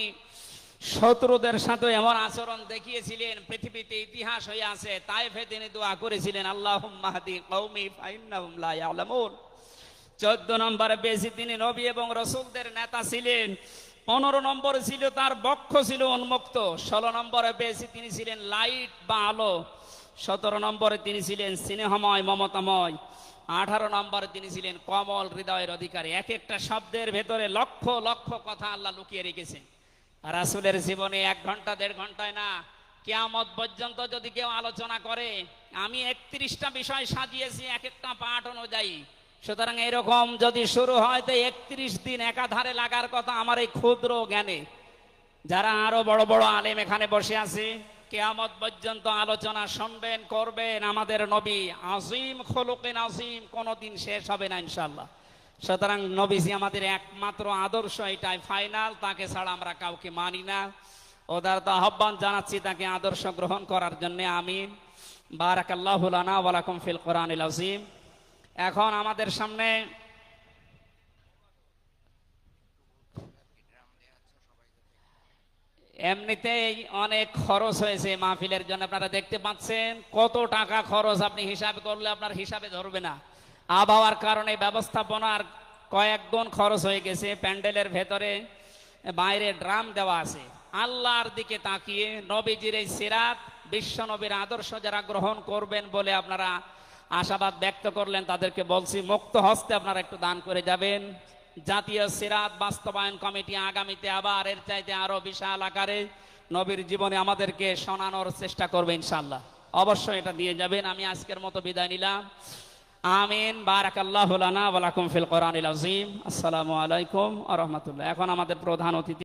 শত্রুদের সাথে এমন আচরণ দেখিয়েছিলেন, পৃথিবীতে ইতিহাস হয়ে আছে। তাইফে তিনি দোয়া করেছিলেন, আল্লাহুম্মা হাদি কওমি ফাইন্নাহুম লা ইয়ালামুন। 14 নম্বরে পেয়েছি তিনি নবী এবং রাসূলদের নেতা ছিলেন। 15 নম্বরে ছিল তার বক্ষ ছিল উন্মুক্ত। 16 নম্বরে পেয়েছি তিনি ছিলেন লাইট বা আলো। 17 নম্বরে তিনি ছিলেন স্নেহময়, মমতাময়। 18 নম্বরে তিনি ছিলেন কমল হৃদয়ের অধিকারী। এক একটা শব্দের ভেতরে লক্ষ লক্ষ কথা আল্লাহ লুকিয়ে রেখেছেন। রাসূলের জীবনে 1 ঘন্টা 1.5 ঘন্টায় না, কিয়ামত পর্যন্ত যদি কেউ আলোচনা করে, আমি 31টা বিষয় সাজিয়েছি এক একটা পাঠ অনুযায়ী। সুতরাং এরকম যদি শুরু হয় তো 31 দিন একাধারে লাগার কথা আমার এই ক্ষুদ্র জ্ঞানে। যারা আরো বড় বড় আলেম এখানে বসে আছে, কিয়ামত পর্যন্ত আলোচনা শুনবেন, করবেন। আমাদের নবী আজিম খুলুকিন আজিম, কোনোদিন শেষ হবে না ইনশাআল্লাহ। সুতরাং নবীজি আমাদের একমাত্র আদর্শ, এটাই ফাইনাল। তাকে ছাড়া আমরা কাউকে মানি না। উদারতা আহ্বান জানাচ্ছি তাকে আদর্শ গ্রহণ করার জন্য। আমিন। বারাকাল্লাহু লানা ওয়া লাকুম ফিল কোরআনিল আযীম। এখন আমাদের সামনে এমনিতেই অনেক খরচ হয়েছে মাহফিলের জন্য, আপনারা দেখতে পাচ্ছেন কত টাকা খরচ। আপনি হিসাব করলে আপনার হিসাবে ধরবে না। আবহাওয়ার কারণে ব্যবস্থাপনার কয়েক গুণ খরচ হয়ে গেছে। প্যান্ডেলের ভেতরে বাইরে ড্রাম দেওয়া আছে। আল্লাহর দিকে তাকিয়ে নবীজির এই সিরাত, বিশ্ব নবীর আদর্শ যারা গ্রহণ করবেন বলে আপনারা আশাবাদ ব্যক্ত করলেন, তাদেরকে বলছি মুক্ত হস্তে আপনারা একটু দান করে যাবেন। জাতীয় সিরাত বাস্তবায়ন কমিটি আগামীতে আবার এর চাইতে আরো বিশাল আকারে নবীর জীবনে আমাদেরকে শোনানোর চেষ্টা করবে ইনশাআল্লাহ। অবশ্যই এটা দিয়ে যাবেন। আমি আজকের মতো বিদায় নিলাম। আমিন। বারাকাল্লাহু লানা ওয়া লাকুম ফিল কোরআনিল আযীম। আসসালামু আলাইকুম ওয়া রাহমাতুল্লাহ। এখন আমাদের প্রধান অতিথি